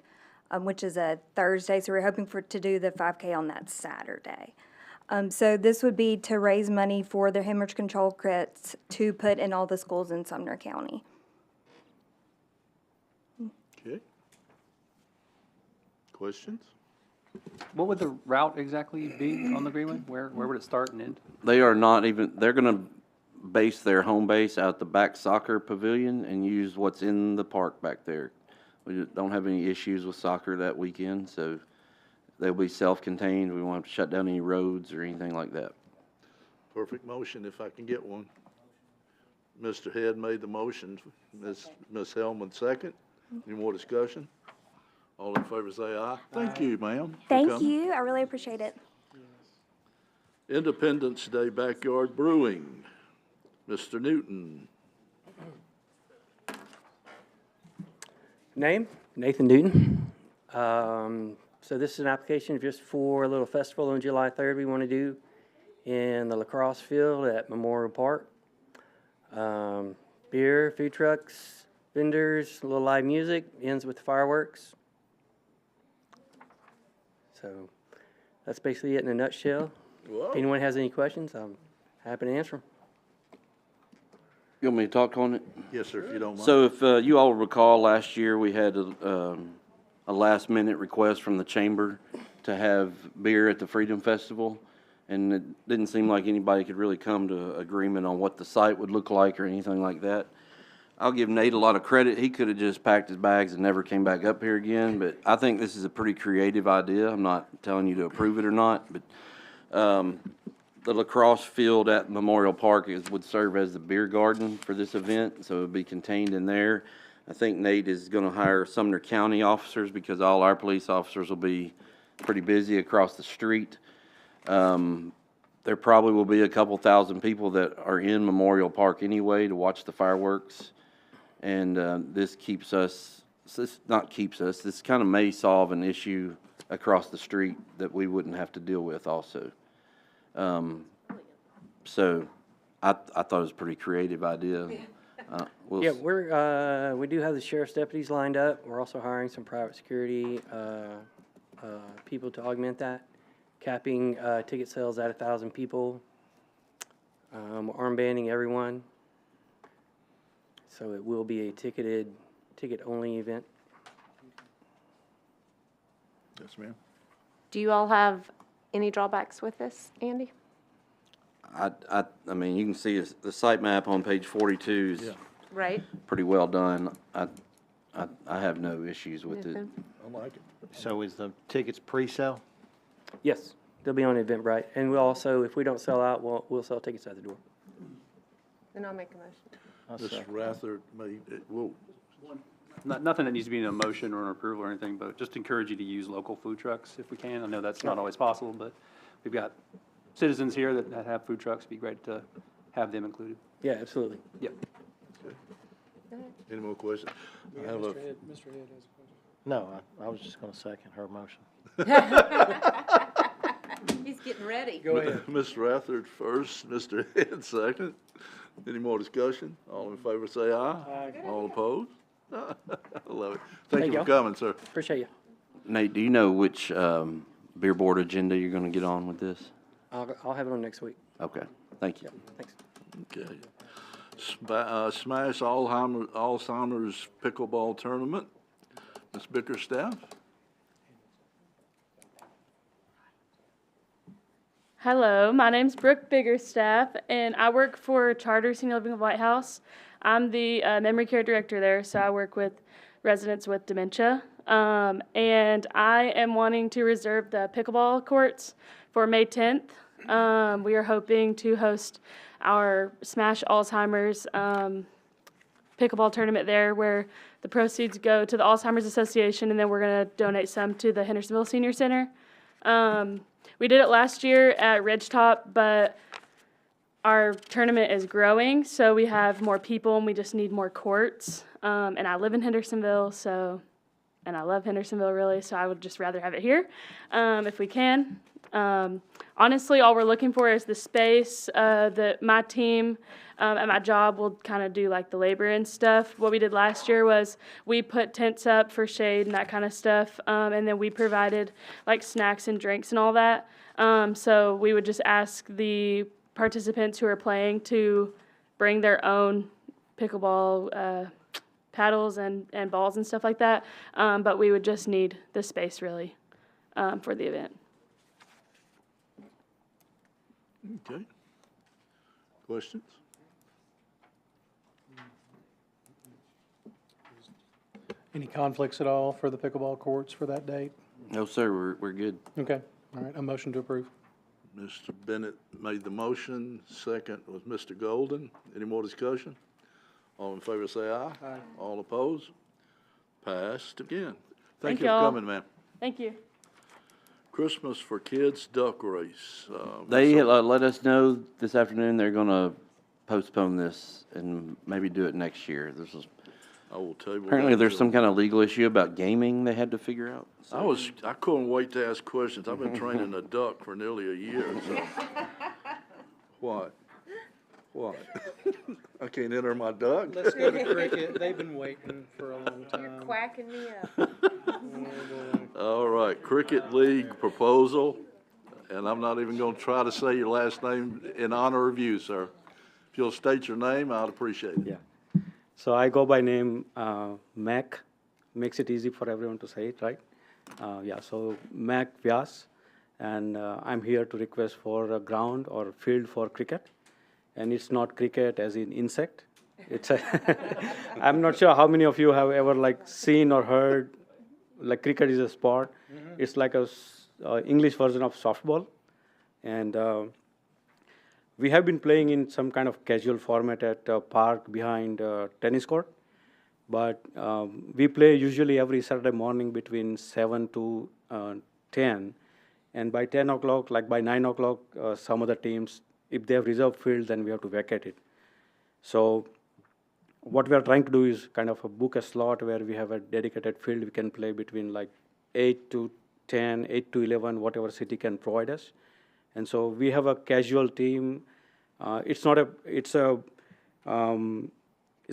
Speaker 16: which is a Thursday. So we're hoping to do the 5K on that Saturday. So this would be to raise money for the hemorrhage control kits to put in all the schools in Sumner County.
Speaker 1: Okay. Questions?
Speaker 11: What would the route exactly be on the Greenway? Where would it start and end?
Speaker 4: They are not even, they're gonna base their home base out the back soccer pavilion and use what's in the park back there. We don't have any issues with soccer that weekend, so they'll be self-contained. We won't have to shut down any roads or anything like that.
Speaker 1: Perfect motion, if I can get one. Mr. Head made the motion, Ms. Hellman second. Any more discussion? All in favor say aye. Thank you, ma'am. for
Speaker 16: Thank
Speaker 1: coming.
Speaker 16: you. I really appreciate it.
Speaker 1: Independence Day Backyard Brewing, Mr. Newton.
Speaker 17: Name, Nathan Newton. So this is an application just for a little festival on July 3rd we want to do in the lacrosse field at Memorial Park. beer, food trucks, vendors, a little live music, ends with fireworks. So that's basically it in a nutshell.
Speaker 1: Whoa.
Speaker 17: If anyone has any questions, I'm happy to answer them.
Speaker 4: You want me to talk on it?
Speaker 1: Yes, sir, if you don't mind.
Speaker 4: So if you all recall, last year we had a last-minute request from the chamber to have beer at the Freedom Festival, and it didn't seem like anybody could really come to agreement on what the site would look like or anything like that. I'll give Nate a lot of credit. He could have just packed his bags and never came back up here again, but I think this is a pretty creative idea. I'm not telling you to approve it or not, but the lacrosse field at Memorial Park would serve as the beer garden for this event, so it would be contained in there. I think Nate is going to hire Sumner County officers because all our police officers will be pretty busy across the street. There probably will be a couple thousand people that are in Memorial Park anyway to watch the fireworks. And this keeps us, this kind of may solve an issue across the street that we wouldn't have to deal with also. So I thought it was a pretty creative idea.
Speaker 17: We do have the sheriff's deputies lined up. We're also hiring some private security people to augment that, capping ticket sales at 1,000 people, armbanding everyone. So it will be a ticket-only event.
Speaker 1: Yes, ma'am.
Speaker 2: Do you all have any drawbacks with this, Andy?
Speaker 4: I mean, you can see the site map on page 42 is
Speaker 2: Right.
Speaker 4: pretty well done. I have no issues with it.
Speaker 1: I like it.
Speaker 18: So is the tickets pre-sale?
Speaker 17: Yes, they'll be on Eventbrite. And we'll also, if we don't sell out, we'll sell tickets at the door.
Speaker 2: Then I'll make a motion.
Speaker 1: Mr. Rather made it, whoa.
Speaker 11: Nothing that needs to be in a motion or an approval or anything, but just encourage you to use local food trucks if we can. I know that's not always possible, but we've got citizens here that have food trucks. It'd be great to have them included.
Speaker 17: Yeah, absolutely.
Speaker 11: Yep.
Speaker 1: Any more questions? I have a,
Speaker 7: Mr. Head has a question.
Speaker 18: No, I was just going to second her motion.
Speaker 2: He's getting ready.
Speaker 7: Go ahead.
Speaker 1: Mr. Rathard first, Mr. Head second. Any more discussion? All in favor say aye.
Speaker 7: Aye.
Speaker 1: All opposed? I love it. Thank you
Speaker 17: y'all.
Speaker 1: for coming, sir.
Speaker 17: Appreciate you.
Speaker 4: Nate, do you know which beer board agenda you're going to get on with this?
Speaker 17: I'll have it on next week.
Speaker 4: Okay, thank you.
Speaker 17: Thanks.
Speaker 1: Okay. Smash Alzheimer's Pickleball Tournament. Ms. Bickerstaff?
Speaker 19: Hello, my name's Brooke Biggerstaff, and I work for Charter Senior Living of White House. I'm the memory care director there, so I work with residents with dementia. And I am wanting to reserve the pickleball courts for May 10th. We are hoping to host our Smash Alzheimer's pickleball tournament there, where the proceeds go to the Alzheimer's Association, and then we're going to donate some to the Hendersonville Senior Center. We did it last year at Ridgetop, but our tournament is growing, so we have more people and we just need more courts. And I live in Hendersonville, and I love Hendersonville really, so I would just rather have it here if we can. Honestly, all we're looking for is the space. That my team at my job will kind of do like the labor and stuff. What we did last year was we put tents up for shade and that kind of stuff, and then we provided like snacks and drinks and all that. So we would just ask the participants who are playing to bring their own pickleball paddles and balls and stuff like that. But we would just need the space really for the event.
Speaker 1: Okay. Questions?
Speaker 7: Any conflicts at all for the pickleball courts for that date?
Speaker 4: No, sir, we're good.
Speaker 7: Okay, all right, a motion to approve.
Speaker 1: Mr. Bennett made the motion. Second was Mr. Golden. Any more discussion? All in favor say aye.
Speaker 7: Aye.
Speaker 1: All opposed? Passed again.
Speaker 19: Thank
Speaker 1: you for
Speaker 19: y'all.
Speaker 1: coming, ma'am.
Speaker 19: Thank you.
Speaker 1: Christmas for Kids Duck Race.
Speaker 4: They let us know this afternoon they're going to postpone this and maybe do it next year. This is
Speaker 1: I will table
Speaker 4: apparently
Speaker 1: that
Speaker 4: there's
Speaker 1: till-
Speaker 4: some kind of legal issue about gaming they had to figure out.
Speaker 1: I couldn't wait to ask questions. I've been training a duck for nearly a year, so. What? What? I can't enter my duck?
Speaker 7: Let's go to cricket. They've been waiting for a long time.
Speaker 2: You're quacking me up.
Speaker 1: All right, Cricket League proposal, and I'm not even gonna try to say your last name in honor of you, sir. If you'll state your name, I'd appreciate it.
Speaker 20: Yeah. So I go by name Mac. Makes it easy for everyone to say it, right? Yeah, so Mac Vyas, and I'm here to request for a ground or field for cricket. And it's not cricket as in insect. It's a I'm not sure how many of you have ever like seen or heard, like cricket is a sport. It's like a English version of softball. And we have been playing in some kind of casual format at a park behind tennis court. But we play usually every Saturday morning between 7 to 10. And by 10 o'clock, like by 9 o'clock, some of the teams, if they have reserved field, then we have to vacate it. So what we are trying to do is kind of book a slot where we have a dedicated field. We can play between like 8 to 10, 8 to 11, whatever city can provide us. And so we have a casual team. It's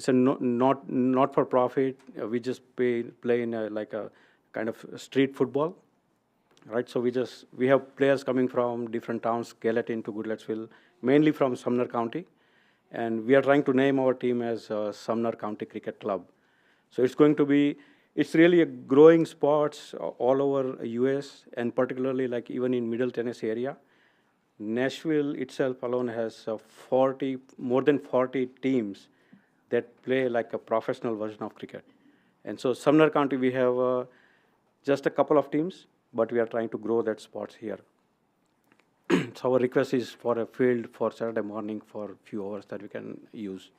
Speaker 20: a not for profit. We just play in like a kind of street football, right? So we have players coming from different towns, Gallatin to Goodlettsville, mainly from Sumner County, and we are trying to name our team as Sumner County Cricket Club. So it's really a growing sports all over U.S. and particularly like even in Middle Tennessee area. Nashville itself alone has more than 40 teams that play like a professional version of cricket. And so Sumner County, we have just a couple of teams, but we are trying to grow that sports here. So our request is for a field for Saturday morning for a few hours that we can use.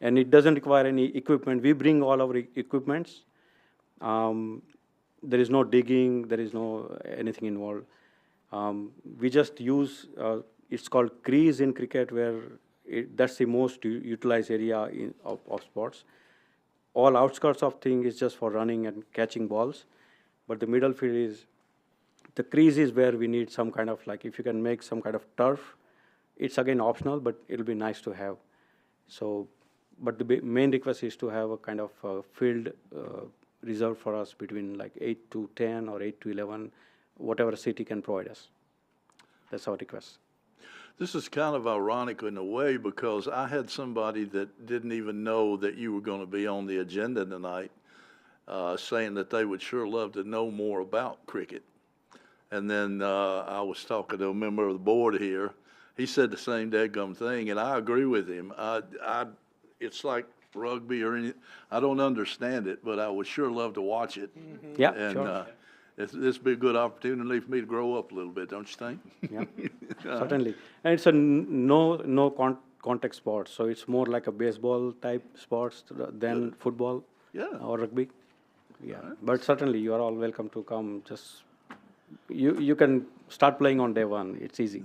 Speaker 20: And it doesn't require any equipment. We bring all our equipments. There is no digging, there is no anything involved. We just use, it's called crease in cricket, where that's the most utilized area of sports. All outskirts of thing is just for running and catching balls. But the middle field is, the crease is where we need some kind of, like if you can make some kind of turf, it's again optional, but it'll be nice to have. So, but the main request is to have a kind of field reserved for us between like 8 to 10 or 8 to 11, whatever city can provide us. That's our request.
Speaker 1: This is kind of ironic in a way because I had somebody that didn't even know that you were going to be on the agenda tonight saying that they would sure love to know more about cricket. And then I was talking to a member of the board here. He said the same dadgum thing, and I agree with him. It's like rugby or anything. I don't understand it, but I would sure love to watch it.
Speaker 20: Yeah,
Speaker 1: and,
Speaker 20: sure.
Speaker 1: This would be a good opportunity for me to grow up a little bit, don't you think?
Speaker 20: Yeah, certainly. And it's a no contact sport, so it's more like a baseball type sports than football or rugby. Yeah, but certainly you are all welcome to come. Just you can start playing on day one. It's easy.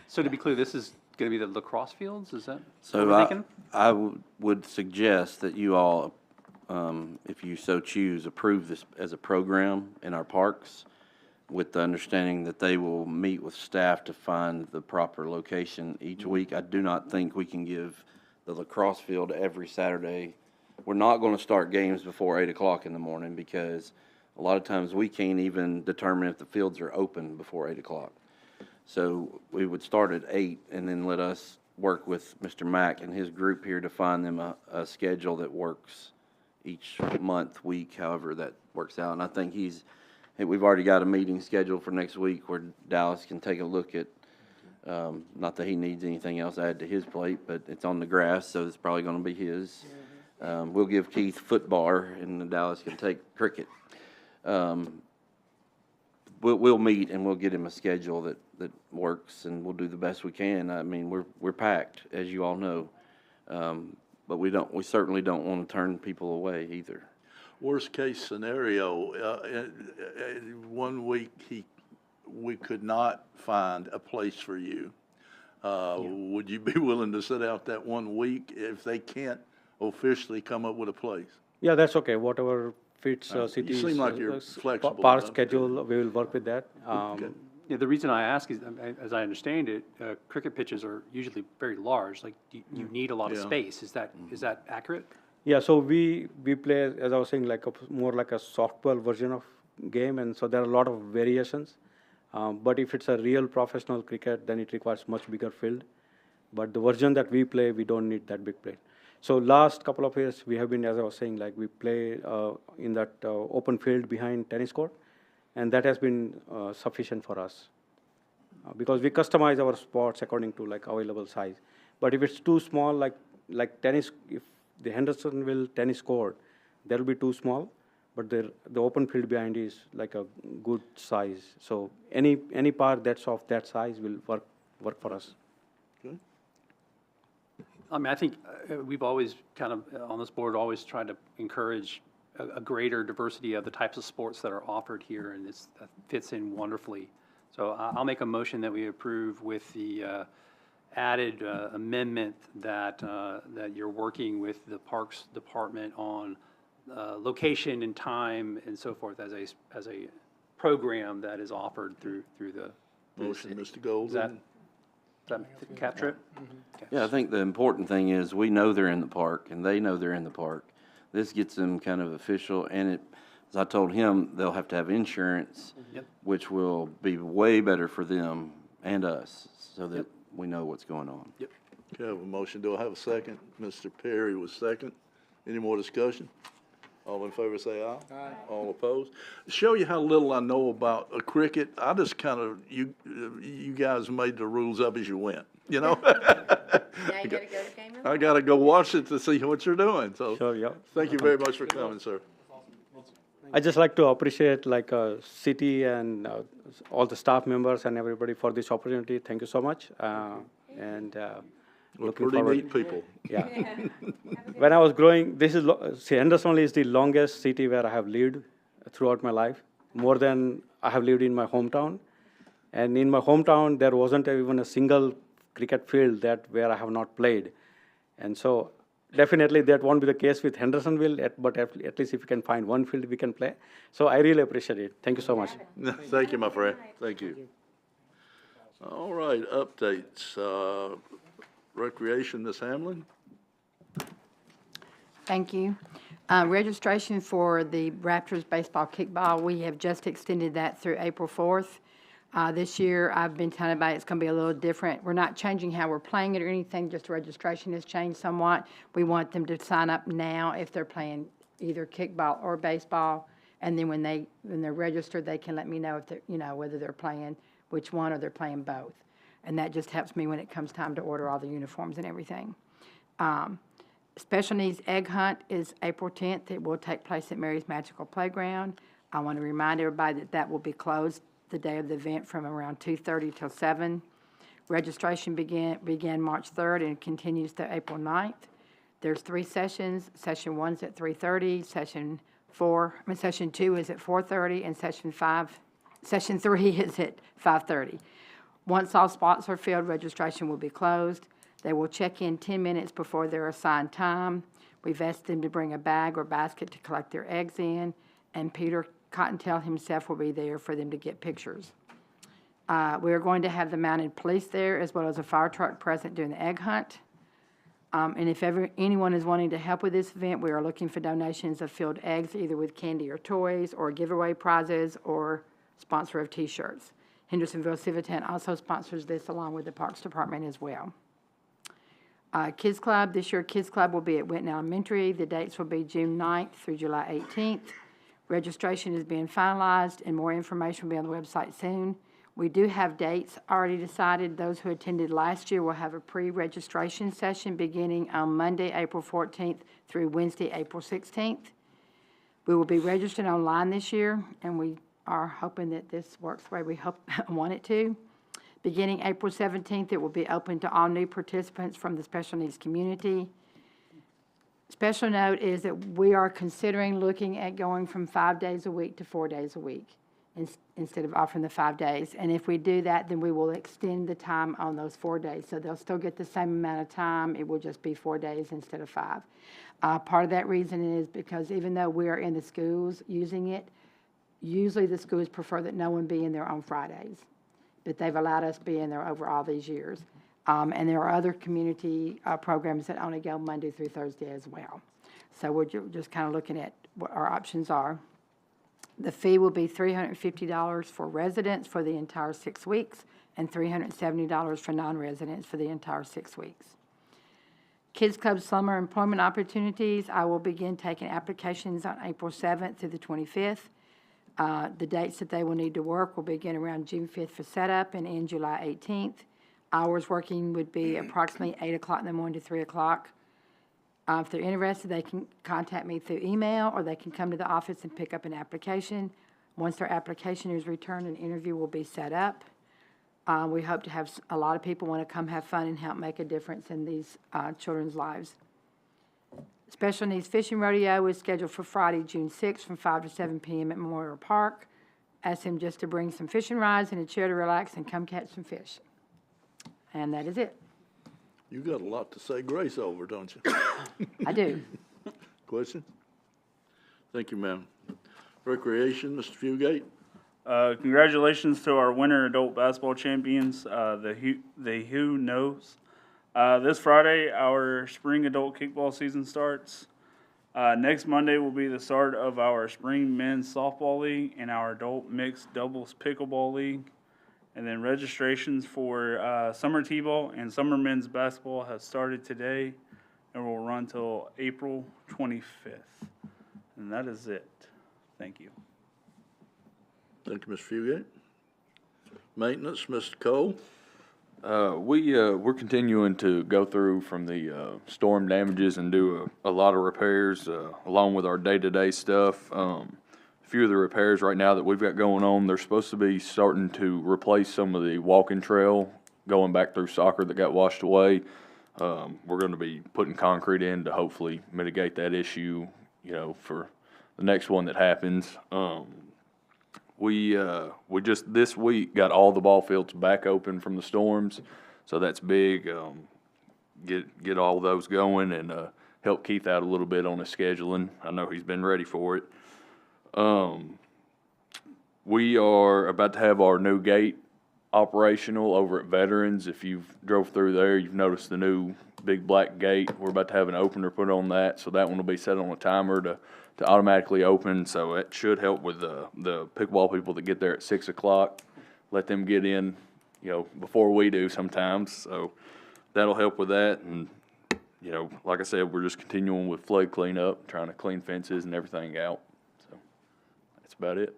Speaker 11: So to be clear, this is going to be the lacrosse fields? Is that
Speaker 4: So
Speaker 11: what we're thinking?
Speaker 4: I would suggest that you all, if you so choose, approve this as a program in our parks with the understanding that they will meet with staff to find the proper location each week. I do not think we can give the lacrosse field every Saturday. We're not going to start games before 8 o'clock in the morning because a lot of times we can't even determine if the fields are open before 8 o'clock. So we would start at 8 and then let us work with Mr. Mack and his group here to find them a schedule that works each month, week, however that works out. And I think we've already got a meeting scheduled for next week where Dallas can take a look at, not that he needs anything else added to his plate, but it's on the grass, so it's probably going to be his. We'll give Keith football, and Dallas can take cricket. We'll meet and we'll get him a schedule that works, and we'll do the best we can. I mean, we're packed, as you all know, but we certainly don't want to turn people away either.
Speaker 1: Worst case scenario, 1 week we could not find a place for you. Would you be willing to sit out that 1 week if they can't officially come up with a place?
Speaker 20: Yeah, that's okay. Whatever fits cities.
Speaker 1: You seem like you're flexible
Speaker 20: Park
Speaker 1: enough.
Speaker 20: schedule, we will work with that.
Speaker 1: Okay.
Speaker 11: Yeah, the reason I ask is, as I understand it, cricket pitches are usually very large, like you need a lot of
Speaker 1: Yeah.
Speaker 11: space. Is that accurate?
Speaker 20: Yeah, so we play, as I was saying, like more like a softball version of game, and so there are a lot of variations. But if it's a real professional cricket, then it requires much bigger field. But the version that we play, we don't need that big plate. So last couple of years, we have been, as I was saying, like we play in that open field behind tennis court, and that has been sufficient for us. Because we customize our spots according to like available size. But if it's too small, like tennis, if the Hendersonville tennis court, that will be too small, but the open field behind is like a good size. So any part that's of that size will work for us.
Speaker 1: Okay.
Speaker 11: I mean, I think we've always kind of, on this board, always tried to encourage a greater diversity of the types of sports that are offered here, and that fits in wonderfully. So I'll make a motion that we approve with the added amendment that you're working with the Parks Department on location and time and so forth as a program that is offered through the
Speaker 1: Motion,
Speaker 11: city.
Speaker 1: Mr. Golden.
Speaker 11: Does that capture it? Okay.
Speaker 4: Yeah, I think the important thing is we know they're in the park and they know they're in the park. This gets them kind of official, and as I told him, they'll have to have insurance,
Speaker 11: Yep.
Speaker 4: which will be way better for them and us, so that we know what's going on.
Speaker 11: Yep.
Speaker 1: Okay, I have a motion. Do I have a second? Mr. Perry was second. Any more discussion? All in favor say aye. Aye. All opposed? Show you how little I know about cricket. I just kind of, you guys made the rules up as you went, you know?
Speaker 2: Now you gotta go to game room?
Speaker 1: I gotta go watch it to see what you're doing, so.
Speaker 20: Sure, yeah.
Speaker 1: Thank you very much for coming, sir.
Speaker 20: I just like to appreciate like city and all the staff members and everybody for this opportunity. Thank you so much.
Speaker 1: We're
Speaker 20: Looking
Speaker 1: pretty
Speaker 20: forward.
Speaker 1: neat people.
Speaker 20: Yeah. When I was growing, Hendersonville is the longest city where I have lived throughout my life, more than I have lived in my hometown. And in my hometown, there wasn't even a single cricket field where I have not played. And so definitely that won't be the case with Hendersonville, but at least if we can find one field we can play. So I really appreciate it. Thank you so much.
Speaker 1: Thank you, my friend. Thank you. All right, updates. Recreation, Ms. Hamlin?
Speaker 21: Thank you. Registration for the Raptors baseball kickball, we have just extended that through April 4th. This year, I've been telling everybody it's going to be a little different. We're not changing how we're playing it or anything, just registration has changed somewhat. We want them to sign up now if they're playing either kickball or baseball, and then when they're registered, they can let me know if they're, whether they're playing which one or they're playing both. And that just helps me when it comes time to order all the uniforms and everything. Special Needs Egg Hunt is April 10th. It will take place at Mary's Magical Playground. I want to remind everybody that will be closed the day of the event from around 2:30 till 7. Registration began March 3rd and continues to April 9th. There's 3 sessions. Session 1 is at 3:30. Session 2 is at 4:30, and Session 3 is at 5:30. Once all spots are filled, registration will be closed. They will check in 10 minutes before their assigned time. We've asked them to bring a bag or basket to collect their eggs in, and Peter Cottontail himself will be there for them to get pictures. We are going to have the mounted police there as well as a fire truck present during the egg hunt. And if anyone is wanting to help with this event, we are looking for donations of filled eggs, either with candy or toys, or giveaway prizes, or sponsor of T-shirts. Hendersonville Civitan also sponsors this along with the Parks Department as well. Kids Club, this year Kids Club will be at Winton Elementary. The dates will be June 9th through July 18th. Registration is being finalized and more information will be on the website soon. We do have dates already decided. Those who attended last year will have a pre-registration session beginning on Monday, April 14th through Wednesday, April 16th. We will be registered online this year, and we are hoping that this works the way we want it to. Beginning April 17th, it will be open to all new participants from the special needs community. Special note is that we are considering looking at going from 5 days a week to 4 days a week instead of offering the 5 days. And if we do that, then we will extend the time on those 4 days. So they'll still get the same amount of time. It will just be 4 days instead of 5. Part of that reason is because even though we are in the schools using it, usually the schools prefer that no one be in there on Fridays. but they've allowed us to be in there over all these years. And there are other community programs that only go Monday through Thursday as well. So we're just kind of looking at what our options are. The fee will be $350 for residents for the entire 6 weeks and $370 for non-residents for the entire 6 weeks. Kids Club Summer Employment Opportunities, I will begin taking applications on April 7th through the 25th. The dates that they will need to work will begin around June 5th for setup and end July 18th. Hours working would be approximately 8 o'clock in the morning to 3 o'clock. If they're interested, they can contact me through email, or they can come to the office and pick up an application. Once their application is returned, an interview will be set up. We hope to have a lot of people want to come have fun and help make a difference in these children's lives. Special Needs Fishing Rodeo is scheduled for Friday, June 6th from 5 to 7 p.m. at Memorial Park. Ask them just to bring some fishing rods and a chair to relax and come catch some fish. And that is it.
Speaker 1: You got a lot to say grace over, don't you?
Speaker 21: I do.
Speaker 1: Question? Thank you, ma'am. Recreation, Mr. Fugate.
Speaker 5: Congratulations to our winter adult basketball champions, the Who Knows. This Friday, our spring adult kickball season starts. Next Monday will be the start of our spring men's softball league and our adult mixed doubles pickleball league. And then registrations for summer t-ball and summer men's basketball has started today and will run till April 25th. And that is it. Thank you.
Speaker 1: Thank you, Mr. Fugate. Maintenance, Mr. Cole.
Speaker 22: We're continuing to go through from the storm damages and do a lot of repairs along with our day-to-day stuff. A few of the repairs right now that we've got going on, they're supposed to be starting to replace some of the walking trail going back through soccer that got washed away. We're going to be putting concrete in to hopefully mitigate that issue, for the next one that happens. We just this week got all the ball fields back open from the storms, so that's big. Get all those going and help Keith out a little bit on his scheduling. I know he's been ready for it. We are about to have our new gate operational over at Veterans. If you've drove through there, you've noticed the new big black gate. We're about to have an opener put on that, so that one will be set on a timer to automatically open. So it should help with the pickleball people that get there at 6 o'clock. Let them get in, before we do sometimes. So that'll help with that. And, like I said, we're just continuing with flood cleanup, trying to clean fences and everything out. So that's about it.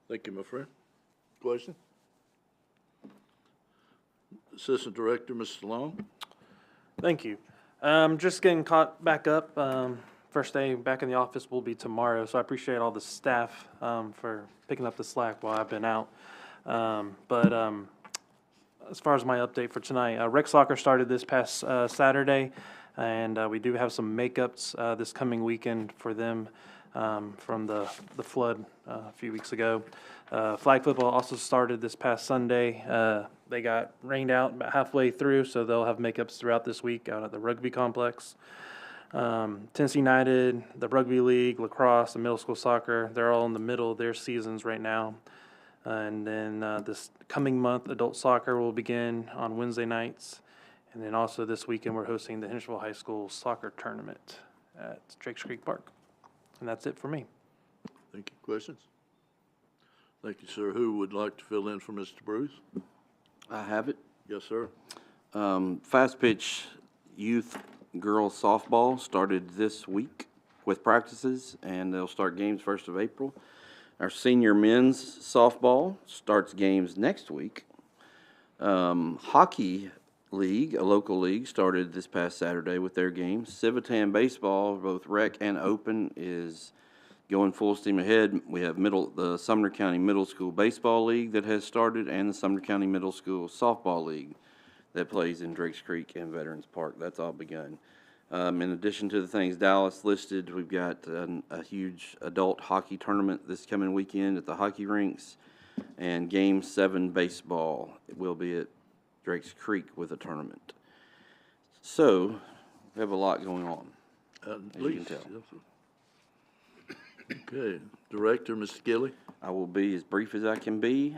Speaker 1: Thank you, my friend. Question? Assistant Director, Mr. Long.
Speaker 8: Thank you. Just getting caught back up. First day back in the office will be tomorrow, so I appreciate all the staff for picking up the slack while I've been out. But as far as my update for tonight, rec soccer started this past Saturday, and we do have some makeups this coming weekend for them from the flood a few weeks ago. Flag football also started this past Sunday. They got rained out about halfway through, so they'll have makeups throughout this week out at the rugby complex. Tennessee United, the rugby league, lacrosse, and middle school soccer, they're all in the middle of their seasons right now. And then this coming month, adult soccer will begin on Wednesday nights. And then also this weekend, we're hosting the Hendersonville High School soccer tournament at Drakes Creek Park. And that's it for me.
Speaker 1: Thank you. Questions? Thank you, sir. Who would like to fill in for Mr. Bruce?
Speaker 4: I have it.
Speaker 1: Yes, sir.
Speaker 4: Fast pitch youth girls softball started this week with practices, and they'll start games 1st of April. Our senior men's softball starts games next week. Hockey league, a local league, started this past Saturday with their games. Civitan baseball, both rec and open, is going full steam ahead. We have the Sumner County Middle School Baseball League that has started, and the Sumner County Middle School Softball League that plays in Drakes Creek and Veterans Park. That's all begun. In addition to the things Dallas listed, we've got a huge adult hockey tournament this coming weekend at the hockey rinks, and Game 7 baseball will be at Drakes Creek with a tournament. So we have a lot going on, as you can tell.
Speaker 1: Okay. Director, Mr. Gilly.
Speaker 4: I will be as brief as I can be.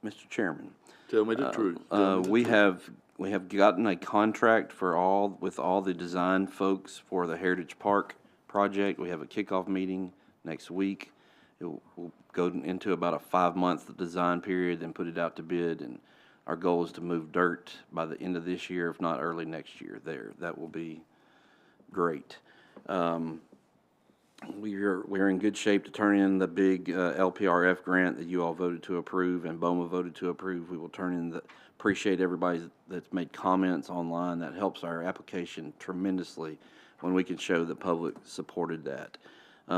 Speaker 4: Mr. Chairman.
Speaker 1: Tell me the truth. Tell me the
Speaker 4: We
Speaker 1: truth.
Speaker 4: have gotten a contract with all the design folks for the Heritage Park project. We have a kickoff meeting next week. We'll go into about a 5-month design period, then put it out to bid, and our goal is to move dirt by the end of this year, if not early next year there. That will be great. We're in good shape to turn in the big LPRF grant that you all voted to approve and BOMA voted to approve. We will turn in appreciate everybody that's made comments online. That helps our application tremendously when we can show the public supported that.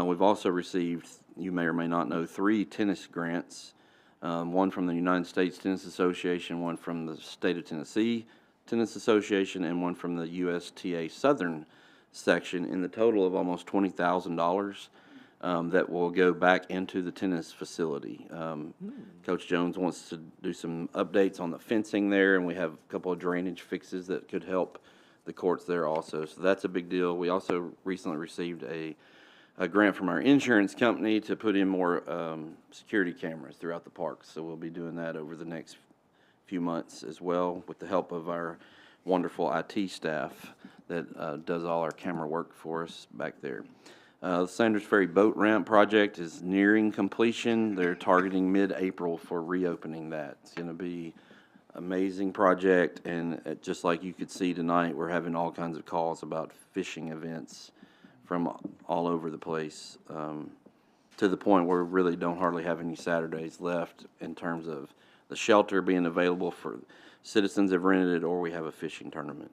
Speaker 4: We've also received, you may or may not know, 3 tennis grants, one from the United States Tennis Association, one from the State of Tennessee Tennis Association, and one from the USTA Southern section, in the total of almost $20,000 that will go back into the tennis facility. Coach Jones wants to do some updates on the fencing there, and we have a couple of drainage fixes that could help the courts there also. So that's a big deal. We also recently received a grant from our insurance company to put in more security cameras throughout the park. So we'll be doing that over the next few months as well, with the help of our wonderful IT staff that does all our camera work for us back there. The Sanders Ferry Boat Ramp project is nearing completion. They're targeting mid-April for reopening that. It's going to be amazing project, and just like you could see tonight, we're having all kinds of calls about fishing events from all over the place, to the point where we really don't hardly have any Saturdays left in terms of the shelter being available for citizens have rented it, or we have a fishing tournament.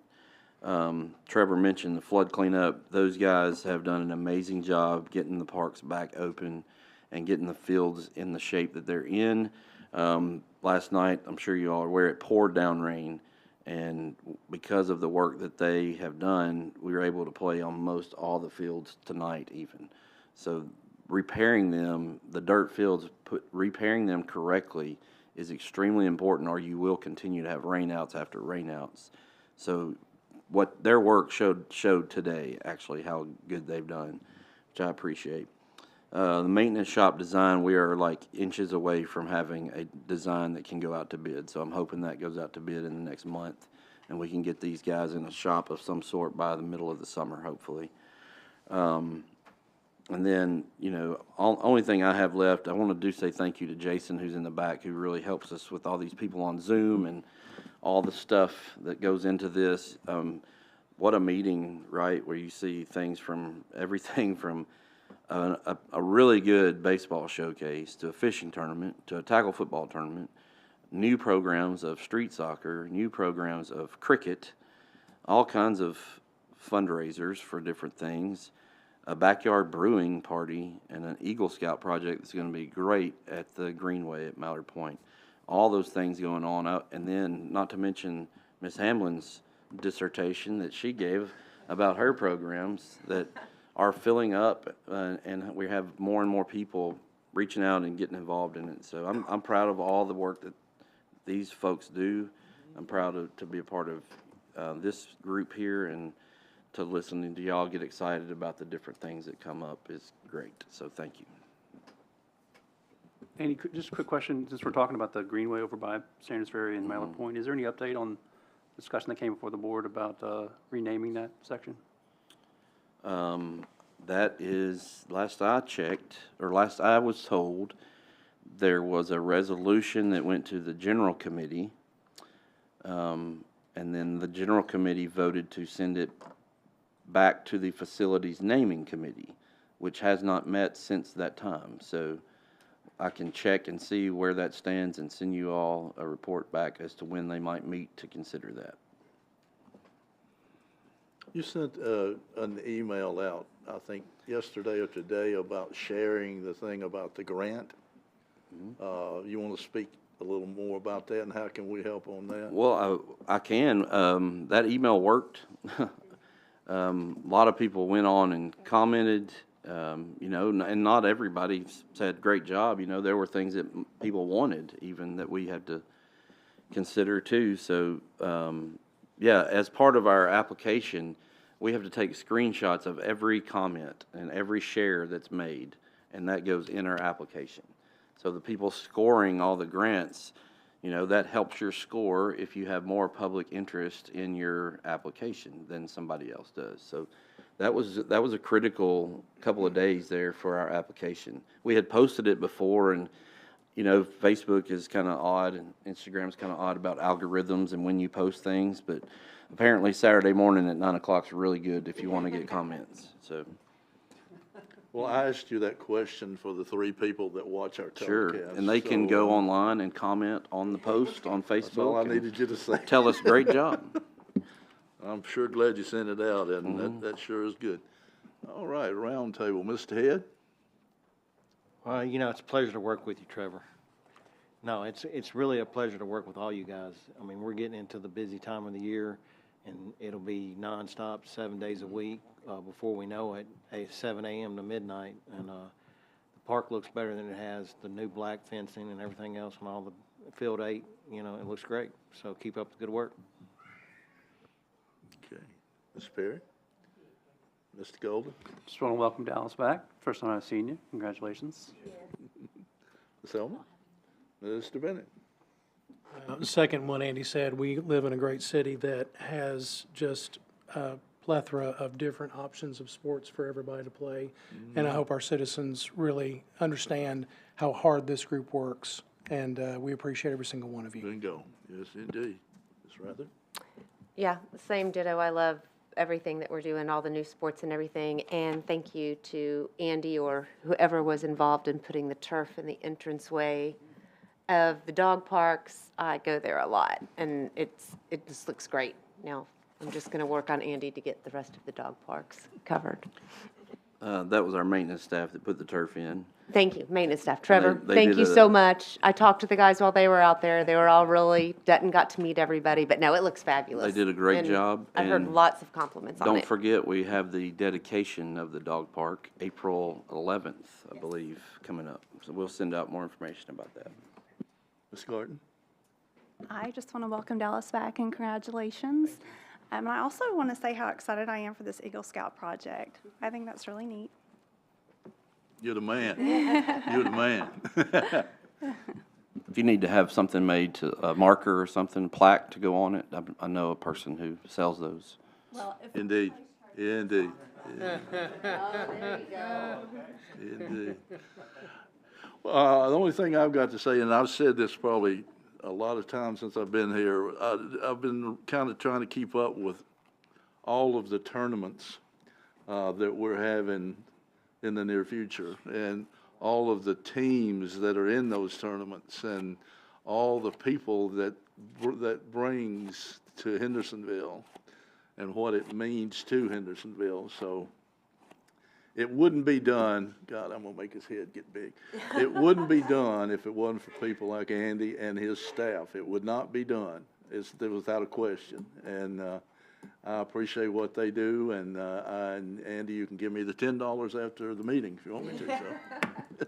Speaker 4: Trevor mentioned the flood cleanup. Those guys have done an amazing job getting the parks back open and getting the fields in the shape that they're in. Last night, I'm sure you all are aware, it poured down rain, and because of the work that they have done, we were able to play on most all the fields tonight even. So repairing them, the dirt fields, repairing them correctly is extremely important, or you will continue to have rainouts after rainouts. So what their work showed today, actually, how good they've done, which I appreciate. The maintenance shop design, we are like inches away from having a design that can go out to bid. So I'm hoping that goes out to bid in the next month, and we can get these guys in a shop of some sort by the middle of the summer, hopefully. And then, you know, only thing I have left, I want to say thank you to Jason, who's in the back, who really helps us with all these people on Zoom and all the stuff that goes into this. What a meeting, right, where you see things from everything from a really good baseball showcase to a fishing tournament to a tackle football tournament, new programs of street soccer, new programs of cricket, all kinds of fundraisers for different things, a backyard brewing party, and an Eagle Scout project that's going to be great at the Greenway at Mallard Point. All those things going on, and then not to mention Miss Hamlin's dissertation that she gave about her programs that are filling up, and we have more and more people reaching out and getting involved in it. So I'm proud of all the work that these folks do. I'm proud to be a part of this group here, and to listen to y'all get excited about the different things that come up is great. So thank you.
Speaker 11: Andy, just a quick question, since we're talking about the Greenway over by Sanders Ferry and Mallard Point, is there any update on the discussion that came before the board about renaming that section?
Speaker 4: That is, last I checked, or last I was told, there was a resolution that went to the general committee, and then the general committee voted to send it back to the facilities naming committee, which has not met since that time. So I can check and see where that stands and send you all a report back as to when they might meet to consider that.
Speaker 1: You sent an email out, I think, yesterday or today about sharing the thing about the grant. You want to speak a little more about that, and how can we help on that?
Speaker 4: Well, I can. That email worked. A lot of people went on and commented, you know, and not everybody said great job. You know, there were things that people wanted even that we had to consider too. So, yeah, as part of our application, we have to take screenshots of every comment and every share that's made, and that goes in our application. So the people scoring all the grants You know, that helps your score if you have more public interest in your application than somebody else does. So that was a critical couple of days there for our application. We had posted it before, and you know, Facebook is kind of odd and Instagram's kind of odd about algorithms and when you post things, but apparently Saturday morning at 9 o'clock is really good if you want to get comments. So.
Speaker 1: Well, I asked you that question for the 3 people that watch our telecast.
Speaker 4: Sure, and they can go
Speaker 1: so,
Speaker 4: online and comment on the post on Facebook.
Speaker 1: That's all I needed you to say.
Speaker 4: Tell us, great job.
Speaker 1: I'm sure glad you sent it out, and that sure is good. All right, round table. Mr. Head?
Speaker 18: Well, you know, it's a pleasure to work with you, Trevor. No, it's really a pleasure to work with all you guys. I mean, we're getting into the busy time of the year, and it'll be nonstop 7 days a week. Before we know it, 7 a.m. to midnight, and the park looks better than it has. The new black fencing and everything else, and all the Field 8, you know, it looks great. So keep up the good work.
Speaker 1: Okay. Ms. Perry? Mr. Golden?
Speaker 11: Just want to welcome Dallas back. First time I've seen you. Congratulations.
Speaker 1: Ms. Elman? Mr. Bennett?
Speaker 7: Second one, Andy said, we live in a great city that has just a plethora of different options of sports for everybody to play. And I hope our citizens really understand how hard this group works. And we appreciate every single one of you.
Speaker 1: Bingo. Yes, indeed. Ms. Rather?
Speaker 2: Yeah, same ditto. I love everything that we're doing, all the new sports and everything. And thank you to Andy or whoever was involved in putting the turf in the entranceway of the dog parks. I go there a lot, and it just looks great. Now, I'm just going to work on Andy to get the rest of the dog parks covered.
Speaker 4: That was our maintenance staff that put the turf in.
Speaker 2: Thank you, maintenance staff. Trevor,
Speaker 4: they
Speaker 2: thank
Speaker 4: did
Speaker 2: you
Speaker 4: a-
Speaker 2: so much. I talked to the guys while they were out there. They were all really, Dutton got to meet everybody, but no, it looks fabulous.
Speaker 4: They did a great
Speaker 2: And
Speaker 4: job.
Speaker 2: I've heard
Speaker 4: and
Speaker 2: lots of compliments on it.
Speaker 4: Don't forget, we have the dedication of the dog park, April 11th, I believe, coming up. So we'll send out more information about that.
Speaker 1: Ms. Garten?
Speaker 6: I just want to welcome Dallas back and congratulations. And I also want to say how excited I am for this Eagle Scout project. I think that's really neat.
Speaker 1: You're the man. You're the man.
Speaker 4: If you need to have something made to, a marker or something, plaque to go on it, I know a person who sells those.
Speaker 6: Well, if
Speaker 1: Indeed. Indeed.
Speaker 2: Oh, there you go.
Speaker 1: Indeed. Well, the only thing I've got to say, and I've said this probably a lot of times since I've been here, I've been kind of trying to keep up with all of the tournaments that we're having in the near future, and all of the teams that are in those tournaments, and all the people that brings to Hendersonville, and what it means to Hendersonville. So it wouldn't be done, God, I'm gonna make his head get big. It wouldn't be done if it wasn't for people like Andy and his staff. It would not be done. It's without a question. And I appreciate what they do, and Andy, you can give me the $10 after the meeting if you want me to. So.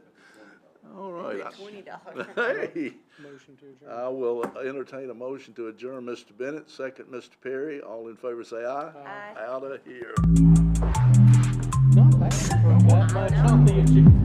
Speaker 1: All right.
Speaker 2: $20.
Speaker 1: Hey, I will entertain a motion to adjourn. Mr. Bennett, second, Mr. Perry. All in favor, say aye.
Speaker 2: Aye.
Speaker 1: Out of here.
Speaker 7: Not bad for that much on the